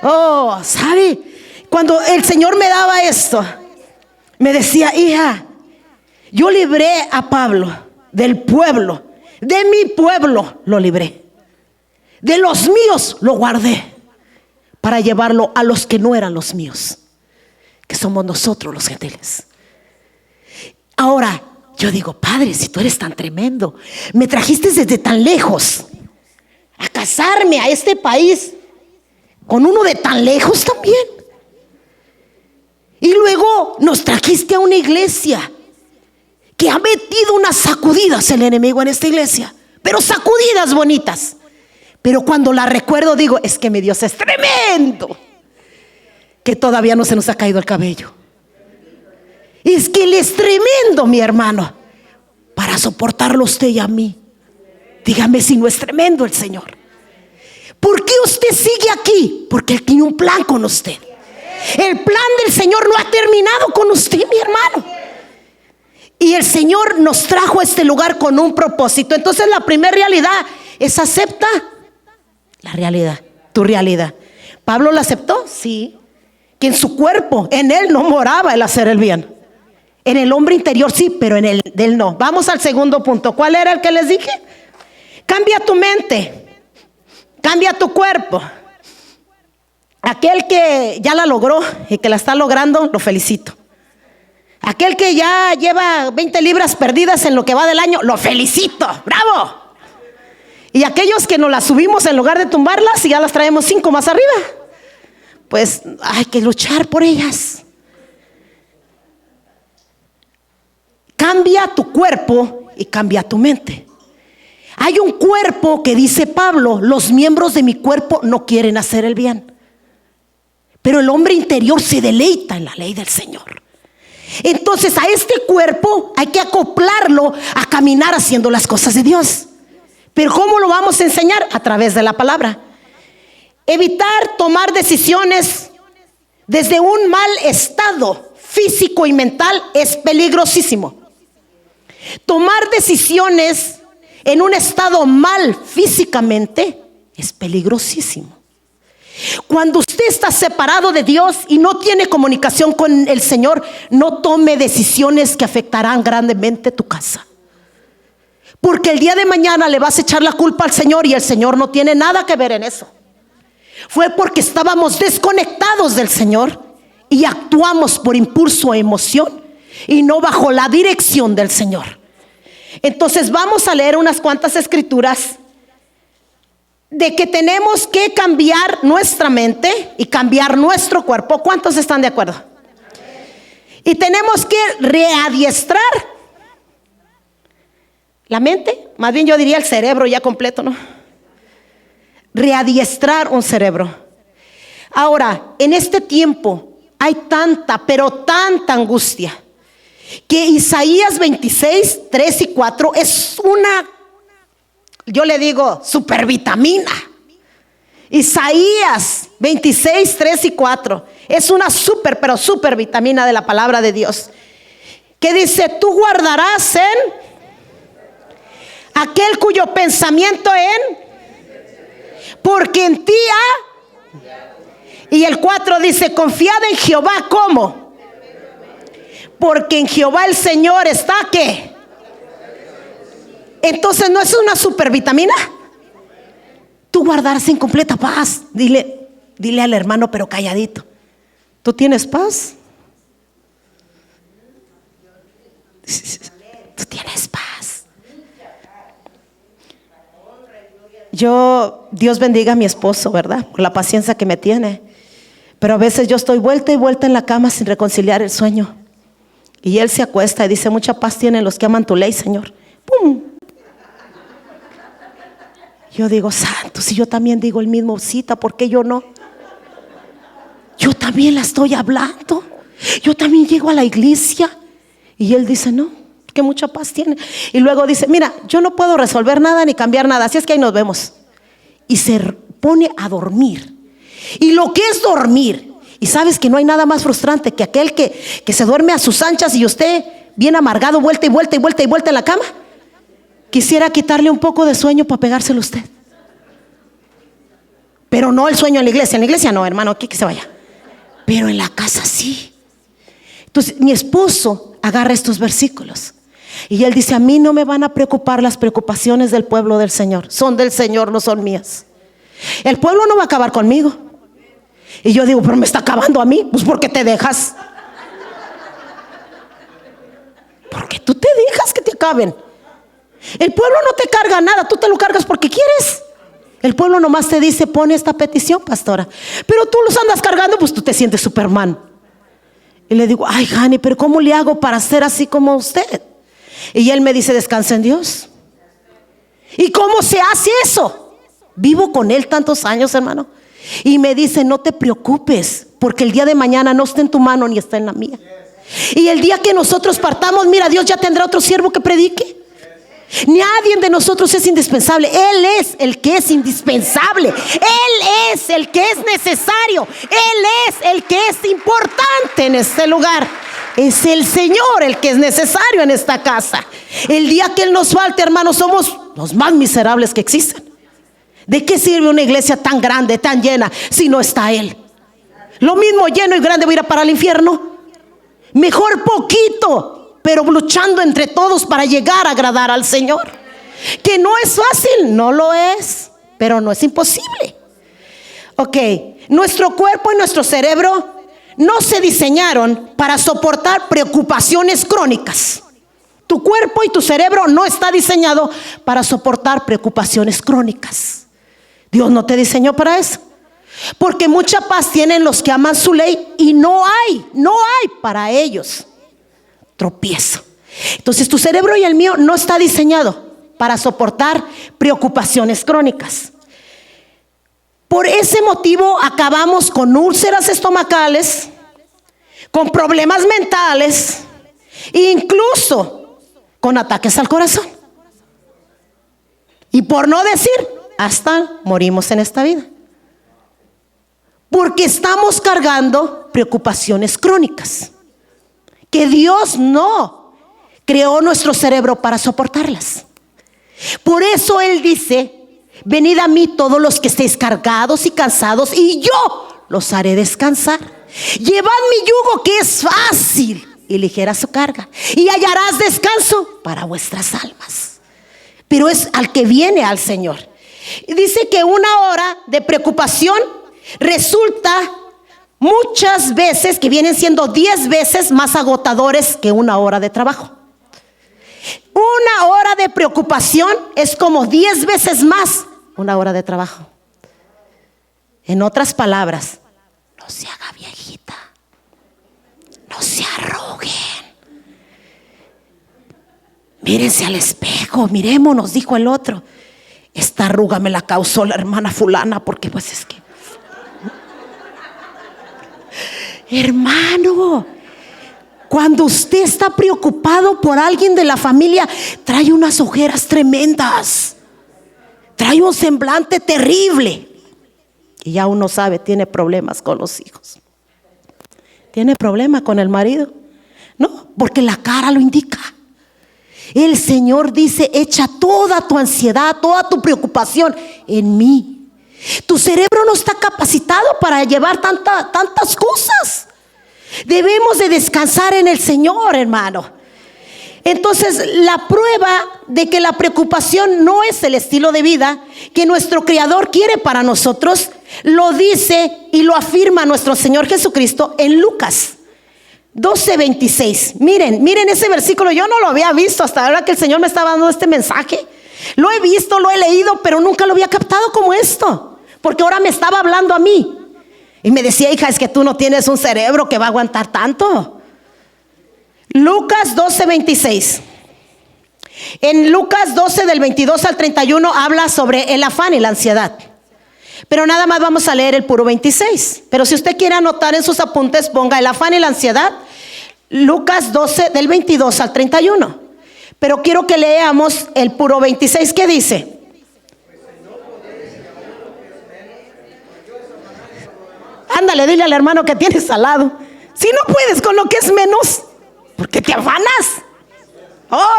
Oh, ¿sabe? Cuando el Señor me daba esto, me decía, hija, yo libré a Pablo del pueblo, de mi pueblo lo libré. De los míos lo guardé para llevarlo a los que no eran los míos, que somos nosotros los gentiles. Ahora yo digo, Padre, si tú eres tan tremendo, me trajiste desde tan lejos a casarme a este país con uno de tan lejos también. Y luego nos trajiste a una iglesia que ha metido unas sacudidas el enemigo en esta iglesia, pero sacudidas bonitas. Pero cuando la recuerdo digo, es que mi Dios es tremendo, que todavía no se nos ha caído el cabello. Es que Él es tremendo, mi hermano, para soportarlo a usted y a mí. Dígame si no es tremendo el Señor. ¿Por qué usted sigue aquí? Porque Él tiene un plan con usted. El plan del Señor no ha terminado con usted, mi hermano. Y el Señor nos trajo a este lugar con un propósito. Entonces la primera realidad es acepta la realidad, tu realidad. ¿Pablo la aceptó? Sí. Que en su cuerpo, en él no moraba el hacer el bien. En el hombre interior sí, pero en el de él no. Vamos al segundo punto. ¿Cuál era el que les dije? Cambia tu mente, cambia tu cuerpo. Aquel que ya la logró y que la está logrando, lo felicito. Aquel que ya lleva 20 libras perdidas en lo que va del año, lo felicito, bravo. Y aquellos que nos las subimos en lugar de tumbarlas y ya las traemos 5 más arriba, pues hay que luchar por ellas. Cambia tu cuerpo y cambia tu mente. Hay un cuerpo que dice Pablo: los miembros de mi cuerpo no quieren hacer el bien, pero el hombre interior se deleita en la ley del Señor. Entonces a este cuerpo hay que acoplarlo a caminar haciendo las cosas de Dios. Pero ¿cómo lo vamos a enseñar? A través de la palabra. Evitar tomar decisiones desde un mal estado físico y mental es peligrosísimo. Tomar decisiones en un estado mal físicamente es peligrosísimo. Cuando usted está separado de Dios y no tiene comunicación con el Señor, no tome decisiones que afectarán grandemente tu casa. Porque el día de mañana le vas a echar la culpa al Señor y el Señor no tiene nada que ver en eso. Fue porque estábamos desconectados del Señor y actuamos por impulso o emoción y no bajo la dirección del Señor. Entonces vamos a leer unas cuantas escrituras de que tenemos que cambiar nuestra mente y cambiar nuestro cuerpo. ¿Cuántos están de acuerdo? Y tenemos que readiestrar la mente, más bien yo diría el cerebro ya completo, ¿no? Readiestrar un cerebro. Ahora, en este tiempo hay tanta, pero tanta angustia, que Isaías 26, 3 y 4 es una, yo le digo, supervitamina. Isaías 26, 3 y 4 es una pero supervitamina de la palabra de Dios, que dice: tú guardarás en aquel cuyo pensamiento porque en ti y el 4 dice: confiad en Jehová. ¿Cómo? Porque en Jehová el Señor está ¿qué? Entonces, ¿no es una supervitamina? Tú guardarás en completa paz. Dile al hermano, pero calladito: ¿tú tienes paz? Tú tienes paz. Dios bendiga a mi esposo, ¿verdad? Por la paciencia que me tiene. Pero a veces yo estoy vuelta y vuelta en la cama sin reconciliar el sueño. Y él se acuesta y dice: mucha paz tienen los que aman tu ley, Señor. ¡Pum! Yo digo: santo, si yo también digo el mismo, cita, ¿por qué yo no? Yo también la estoy hablando. Yo también llego a la iglesia. Y él dice: no, que mucha paz tiene. Y luego dice: mira, yo no puedo resolver nada ni cambiar nada, así es que ahí nos vemos. Y se pone a dormir. Y lo que es dormir, y sabes que no hay nada más frustrante que aquel que se duerme a sus anchas y usted bien amargado, vuelta y vuelta y vuelta y vuelta en la cama. Quisiera quitarle un poco de sueño para pegárselo a usted. Pero no el sueño en la iglesia no, hermano, aquí que se vaya. Pero en la casa sí. Entonces mi esposo agarra estos versículos y él dice: a mí no me van a preocupar las preocupaciones del pueblo del Señor. Son del Señor, no son mías. El pueblo no va a acabar conmigo. Y yo digo: pero me está acabando a mí. Pues ¿por qué te dejas? Porque tú te dejas que te acaben. El pueblo no te carga nada, tú te lo cargas porque quieres. El pueblo nomás te dice: pone esta petición, pastora. Pero tú los andas cargando, pues tú te sientes Superman. Y le digo: ay, Jani, pero ¿cómo le hago para ser así como usted? Y él me dice: descansa en Dios. ¿Y cómo se hace eso? Vivo con él tantos años, hermano. Y me dice: no te preocupes, porque el día de mañana no está en tu mano ni está en la mía. Y el día que nosotros partamos, mira, Dios ya tendrá otro siervo que predique. Nadie de nosotros es indispensable. Él es el que es indispensable. Él es el que es necesario. Él es el que es importante en este lugar. Es el Señor el que es necesario en esta casa. El día que Él nos falte, hermanos, somos los más miserables que existen. ¿De qué sirve una iglesia tan grande, tan llena, si no está Él? Lo mismo lleno y grande voy a ir para el infierno. Mejor poquito, pero luchando entre todos para llegar a agradar al Señor. Que no es fácil, no lo es, pero no es imposible. Ok, nuestro cuerpo y nuestro cerebro no se diseñaron para soportar preocupaciones crónicas. Tu cuerpo y tu cerebro no está diseñado para soportar preocupaciones crónicas. Dios no te diseñó para eso. Porque mucha paz tienen los que aman su ley y no hay para ellos tropiezo. Entonces tu cerebro y el mío no está diseñado para soportar preocupaciones crónicas. Por ese motivo acabamos con úlceras estomacales, con problemas mentales, incluso con ataques al corazón. Y por no decir, hasta morimos en esta vida. Porque estamos cargando preocupaciones crónicas, que Dios no creó nuestro cerebro para soportarlas. Por eso Él dice: venid a mí todos los que estéis cargados y cansados, y yo los haré descansar. Llevad mi yugo, que es fácil y ligera su carga, y hallarás descanso para vuestras almas. Pero es al que viene al Señor. Dice que una hora de preocupación resulta muchas veces, que vienen siendo 10 veces más agotadores que una hora de trabajo. Una hora de preocupación es como 10 veces más una hora de trabajo. En otras palabras, no se haga viejita, no se arruguen. Mírense al espejo, mirémonos, dijo el otro. Esta arruga me la causó la hermana fulana, porque pues es que... Hermano, cuando usted está preocupado por alguien de la familia, trae unas ojeras tremendas, trae un semblante terrible. Y ya uno sabe, tiene problemas con los hijos, tiene problemas con el marido. No, porque la cara lo indica. El Señor dice: echa toda tu ansiedad, toda tu preocupación en mí. Tu cerebro no está capacitado para llevar tantas cosas. Debemos de descansar en el Señor, hermano. Entonces, la prueba de que la preocupación no es el estilo de vida que nuestro Creador quiere para nosotros, lo dice y lo afirma nuestro Señor Jesucristo en Lucas 12:26. Miren ese versículo. Yo no lo había visto hasta ahora que el Señor me estaba dando este mensaje. Lo he visto, lo he leído, pero nunca lo había captado como esto, porque ahora me estaba hablando a mí. Y me decía: hija, es que tú no tienes un cerebro que va a aguantar tanto. Lucas 12:26. En Lucas 12 del 22 al 31 habla sobre el afán y la ansiedad. Pero nada más vamos a leer el puro 26. Pero si usted quiere anotar en sus apuntes, ponga el afán y la ansiedad. Lucas 12 del 22 al 31. Pero quiero que leamos el puro 26. ¿Qué dice? Ándale, dile al hermano que tienes al lado: si no puedes con lo que es menos, ¿por qué te afanas?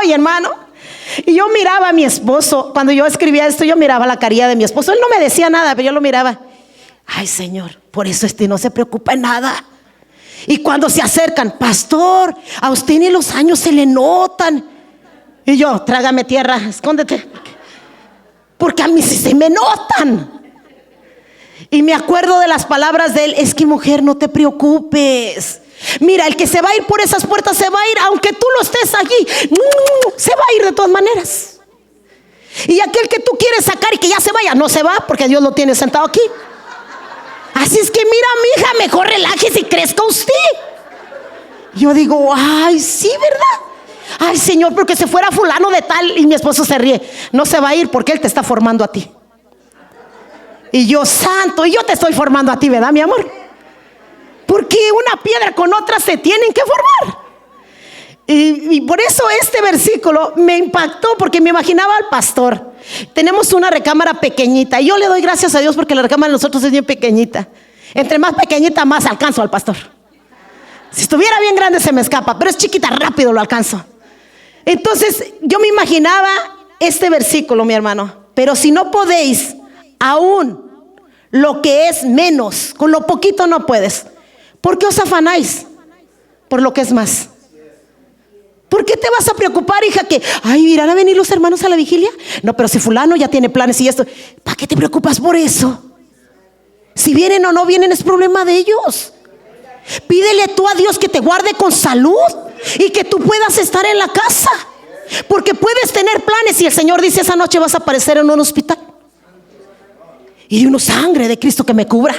Oye, hermano. Y yo miraba a mi esposo. Cuando yo escribía esto, yo miraba la carilla de mi esposo. Él no me decía nada, pero yo lo miraba. Ay, Señor, por eso no se preocupa en nada. Y cuando se acercan: pastor, a usted ni los años se le notan. Y yo: trágame tierra, escóndete, porque a mí sí se me notan. Y me acuerdo de las palabras de él: es que, mujer, no te preocupes. Mira, el que se va a ir por esas puertas se va a ir, aunque tú lo estés allí. Se va a ir de todas maneras. Y aquel que tú quieres sacar y que ya se vaya, no se va, porque Dios lo tiene sentado aquí. Así es que mira, mi hija, mejor relájese y crezca usted. Yo digo: ay, sí, ¿verdad? Ay, Señor, porque se fuera fulano de tal. Y mi esposo se ríe: no se va a ir porque Él te está formando a ti. Y yo: santo, y yo te estoy formando a ti, ¿verdad, mi amor? Porque una piedra con otra se tienen que formar. Y por eso este versículo me impactó, porque me imaginaba al pastor. Tenemos una recámara pequeñita, y yo le doy gracias a Dios porque la recámara de nosotros es bien pequeñita. Entre más pequeñita, más alcanzo al pastor. Si estuviera bien grande se me escapa, pero es chiquita, rápido lo alcanzo. Entonces yo me imaginaba este versículo, mi hermano: pero si no podéis aún lo que es menos, con lo poquito no puedes, ¿por qué os afanáis por lo que es más? ¿Por qué te vas a preocupar, hija? Que, ay, ¿irán a venir los hermanos a la vigilia? No, pero si fulano ya tiene planes y esto, ¿para qué te preocupas por eso? Si vienen o no vienen es problema de ellos. Pídele tú a Dios que te guarde con salud y que tú puedas estar en la casa. Porque puedes tener planes y el Señor dice: esa noche vas a aparecer en un hospital. Y uno, sangre de Cristo que me cubra.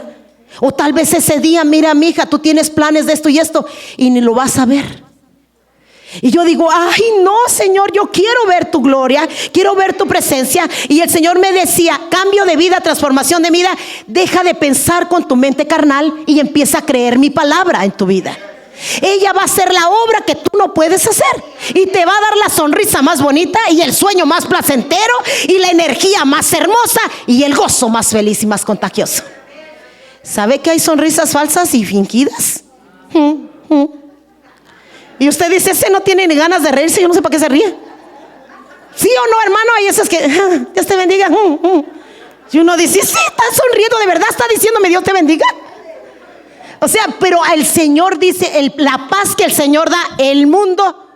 O tal vez ese día, mira, mi hija, tú tienes planes de esto y esto y ni lo vas a ver. Y yo digo: ay, no, Señor, yo quiero ver tu gloria, quiero ver tu presencia. Y el Señor me decía: cambio de vida, transformación de vida. Deja de pensar con tu mente carnal y empieza a creer mi palabra en tu vida. Ella va a hacer la obra que tú no puedes hacer y te va a dar la sonrisa más bonita y el sueño más placentero y la energía más hermosa y el gozo más feliz y más contagioso. ¿Sabe que hay sonrisas falsas y fingidas? Y usted dice: ese no tiene ni ganas de reírse, yo no sé para qué se ríe. ¿Sí o no, hermano? Hay esas que, Dios te bendiga. Y uno dice: sí, está sonriendo, de verdad está diciéndome Dios te bendiga. O sea, pero el Señor dice, la paz que el Señor da, el mundo.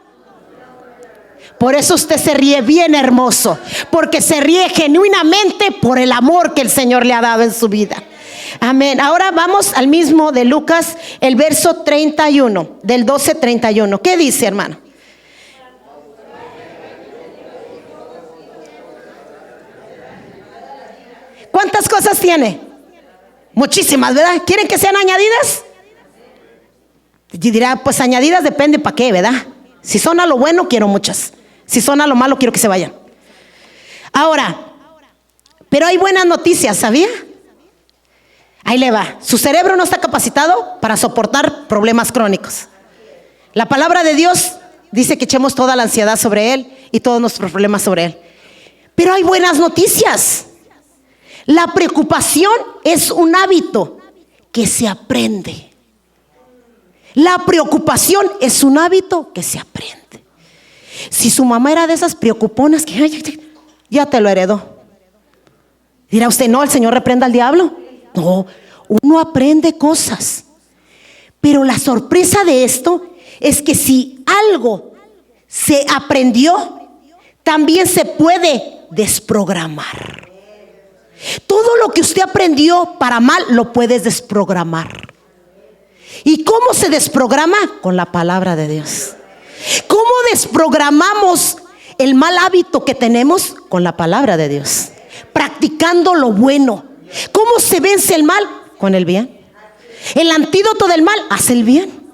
Por eso usted se ríe bien hermoso, porque se ríe genuinamente por el amor que el Señor le ha dado en su vida. Amén. Ahora vamos al mismo de Lucas, el verso 31, del 12:31. ¿Qué dice, hermano? ¿Cuántas cosas tiene? Muchísimas, ¿verdad? ¿Quieren que sean añadidas? Y dirá: pues añadidas depende para qué, ¿verdad? Si son a lo bueno, quiero muchas. Si son a lo malo, quiero que se vayan. Ahora, pero hay buenas noticias, ¿sabía? Ahí le va. Su cerebro no está capacitado para soportar problemas crónicos. La palabra de Dios dice que echemos toda la ansiedad sobre Él y todos nuestros problemas sobre Él. Pero hay buenas noticias. La preocupación es un hábito que se aprende. La preocupación es un hábito que se aprende. Si su mamá era de esas preocuponas que ya te lo heredó. Dirá usted: no, el Señor reprenda al diablo. No, uno aprende cosas. Pero la sorpresa de esto es que si algo se aprendió, también se puede desprogramar. Todo lo que usted aprendió para mal lo puedes desprogramar. ¿Y cómo se desprograma? Con la palabra de Dios. ¿Cómo desprogramamos el mal hábito que tenemos? Con la palabra de Dios, practicando lo bueno. ¿Cómo se vence el mal? Con el bien. El antídoto del mal: haz el bien.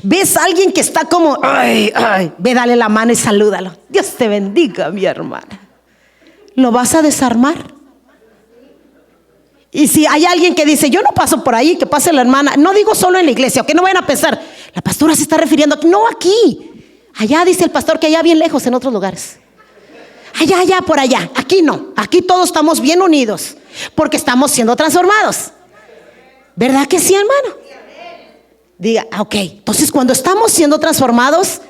¿Ves a alguien que está como, ve, dale la mano y salúdalo? Dios te bendiga, mi hermana. Lo vas a desarmar. Y si hay alguien que dice: yo no paso por ahí, que pase la hermana. No digo solo en la iglesia, que no vayan a pensar: la pastora se está refiriendo aquí. No, aquí. Allá dice el pastor que allá bien lejos, en otros lugares. Allá, por allá. Aquí no. Aquí todos estamos bien unidos, porque estamos siendo transformados. ¿Verdad que sí, hermano? Diga: ok, entonces cuando estamos siendo transformados,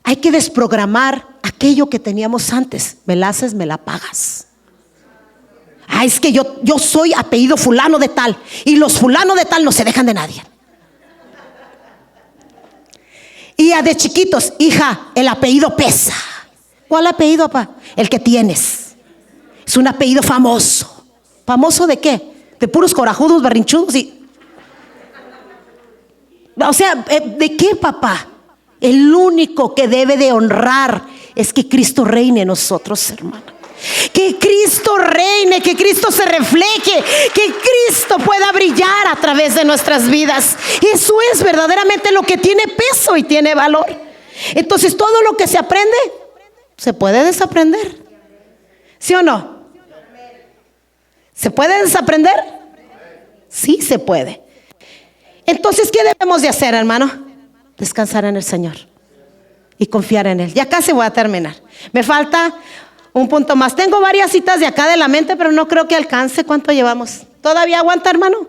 hay que desprogramar aquello que teníamos antes. Me la haces, me la pagas. Es que yo soy apellido fulano de tal, y los fulano de tal no se dejan de nadie. Y de chiquitos: hija, el apellido pesa. ¿Cuál apellido, papá? El que tienes. Es un apellido famoso. ¿Famoso de qué? De puros corajudos, berrinchudos y... O sea, ¿de qué, papá? El único que debe de honrar es que Cristo reine en nosotros, hermano. Que Cristo reine, que Cristo se refleje, que Cristo pueda brillar a través de nuestras vidas. Eso es verdaderamente lo que tiene peso y tiene valor. Entonces, todo lo que se aprende se puede desaprender. ¿Sí o no? ¿Se puede desaprender? Sí, se puede. Entonces, ¿qué debemos de hacer, hermano? Descansar en el Señor y confiar en Él. Ya casi voy a terminar. Me falta un punto más. Tengo varias citas de acá de la mente, pero no creo que alcance. ¿Cuánto llevamos? ¿Todavía aguanta, hermano?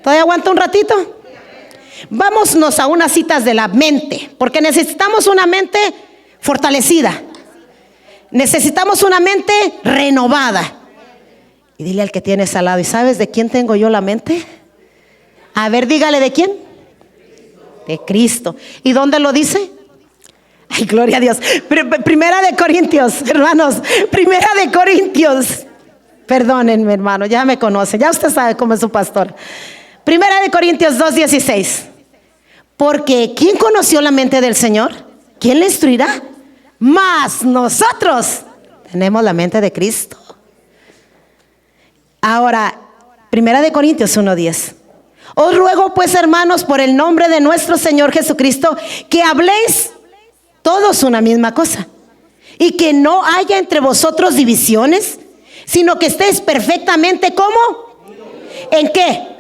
¿Todavía aguanta un ratito? Vámonos a unas citas de la mente, porque necesitamos una mente fortalecida. Necesitamos una mente renovada. Y dile al que tienes al lado: ¿y sabes de quién tengo yo la mente? A ver, dígale: ¿de quién? De Cristo. ¿Y dónde lo dice? Ay, gloria a Dios. Primera de Corintios, hermanos. Primera de Corintios. Perdónenme, hermano, ya me conocen. Ya usted sabe cómo es su pastor. Primera de Corintios 2:16. Porque ¿quién conoció la mente del Señor? ¿Quién le instruirá? Mas nosotros tenemos la mente de Cristo. Ahora, Primera de Corintios 1:10. Os ruego pues, hermanos, por el nombre de nuestro Señor Jesucristo, que habléis todos una misma cosa, y que no haya entre vosotros divisiones, sino que estéis perfectamente, ¿cómo? ¿En qué?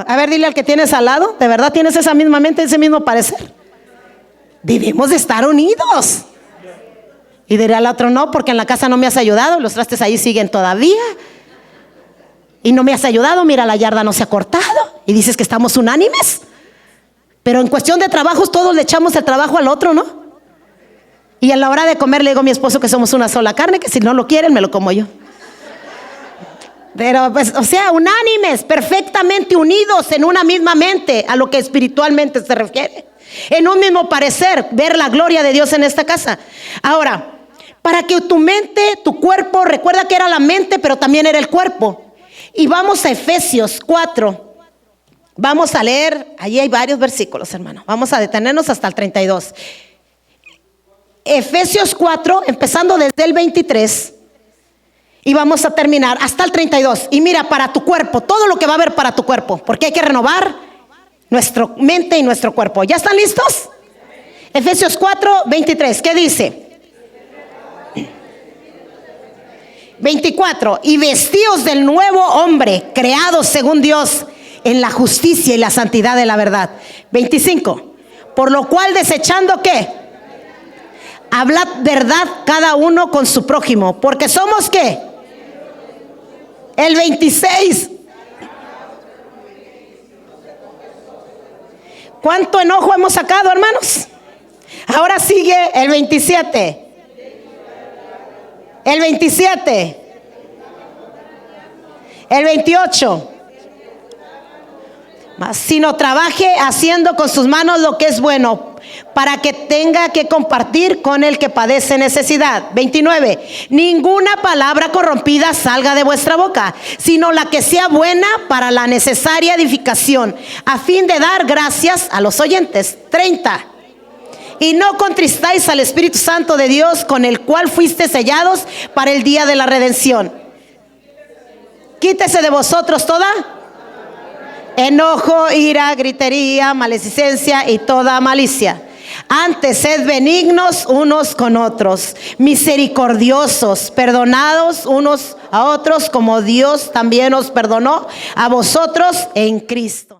A ver, dile al que tienes al lado, ¿de verdad tienes esa misma mente, ese mismo parecer? Debemos de estar unidos. Y diré al otro, no, porque en la casa no me has ayudado, los trastes ahí siguen todavía. Y no me has ayudado, mira, la yarda no se ha cortado. Y dices que estamos unánimes. Pero en cuestión de trabajos todos le echamos el trabajo al otro, ¿no? Y a la hora de comer le digo a mi esposo que somos una sola carne, que si no lo quieren me lo como yo. Pero pues, o sea, unánimes, perfectamente unidos en una misma mente, a lo que espiritualmente se refiere. En un mismo parecer, ver la gloria de Dios en esta casa. Ahora, para que tu mente, tu cuerpo, recuerda que era la mente, pero también era el cuerpo. Y vamos a Efesios 4. Vamos a leer, allí hay varios versículos, hermano. Vamos a detenernos hasta el 32. Efesios 4, empezando desde el 23. Y vamos a terminar hasta el 32. Y mira, para tu cuerpo, todo lo que va a haber para tu cuerpo, porque hay que renovar nuestra mente y nuestro cuerpo. ¿Ya están listos? Efesios 4, 23. ¿Qué dice? 24. Y vestíos del nuevo hombre, creados según Dios, en la justicia y la santidad de la verdad. 25. Por lo cual, desechando ¿qué? Hablad verdad cada uno con su prójimo, porque somos ¿qué? El 26. ¿Cuánto enojo hemos sacado, hermanos? Ahora sigue el 27. El 27. El 28. Sino trabaje haciendo con sus manos lo que es bueno, para que tenga que compartir con el que padece necesidad. 29. Ninguna palabra corrompida salga de vuestra boca, sino la que sea buena para la necesaria edificación, a fin de dar gracias a los oyentes. 30. Y no contristáis al Espíritu Santo de Dios, con el cual fuiste sellados para el día de la redención. Quítese de vosotros toda enojo, ira, gritería, maledicencia y toda malicia. Antes, sed benignos unos con otros, misericordiosos, perdonados unos a otros, como Dios también os perdonó a vosotros en Cristo.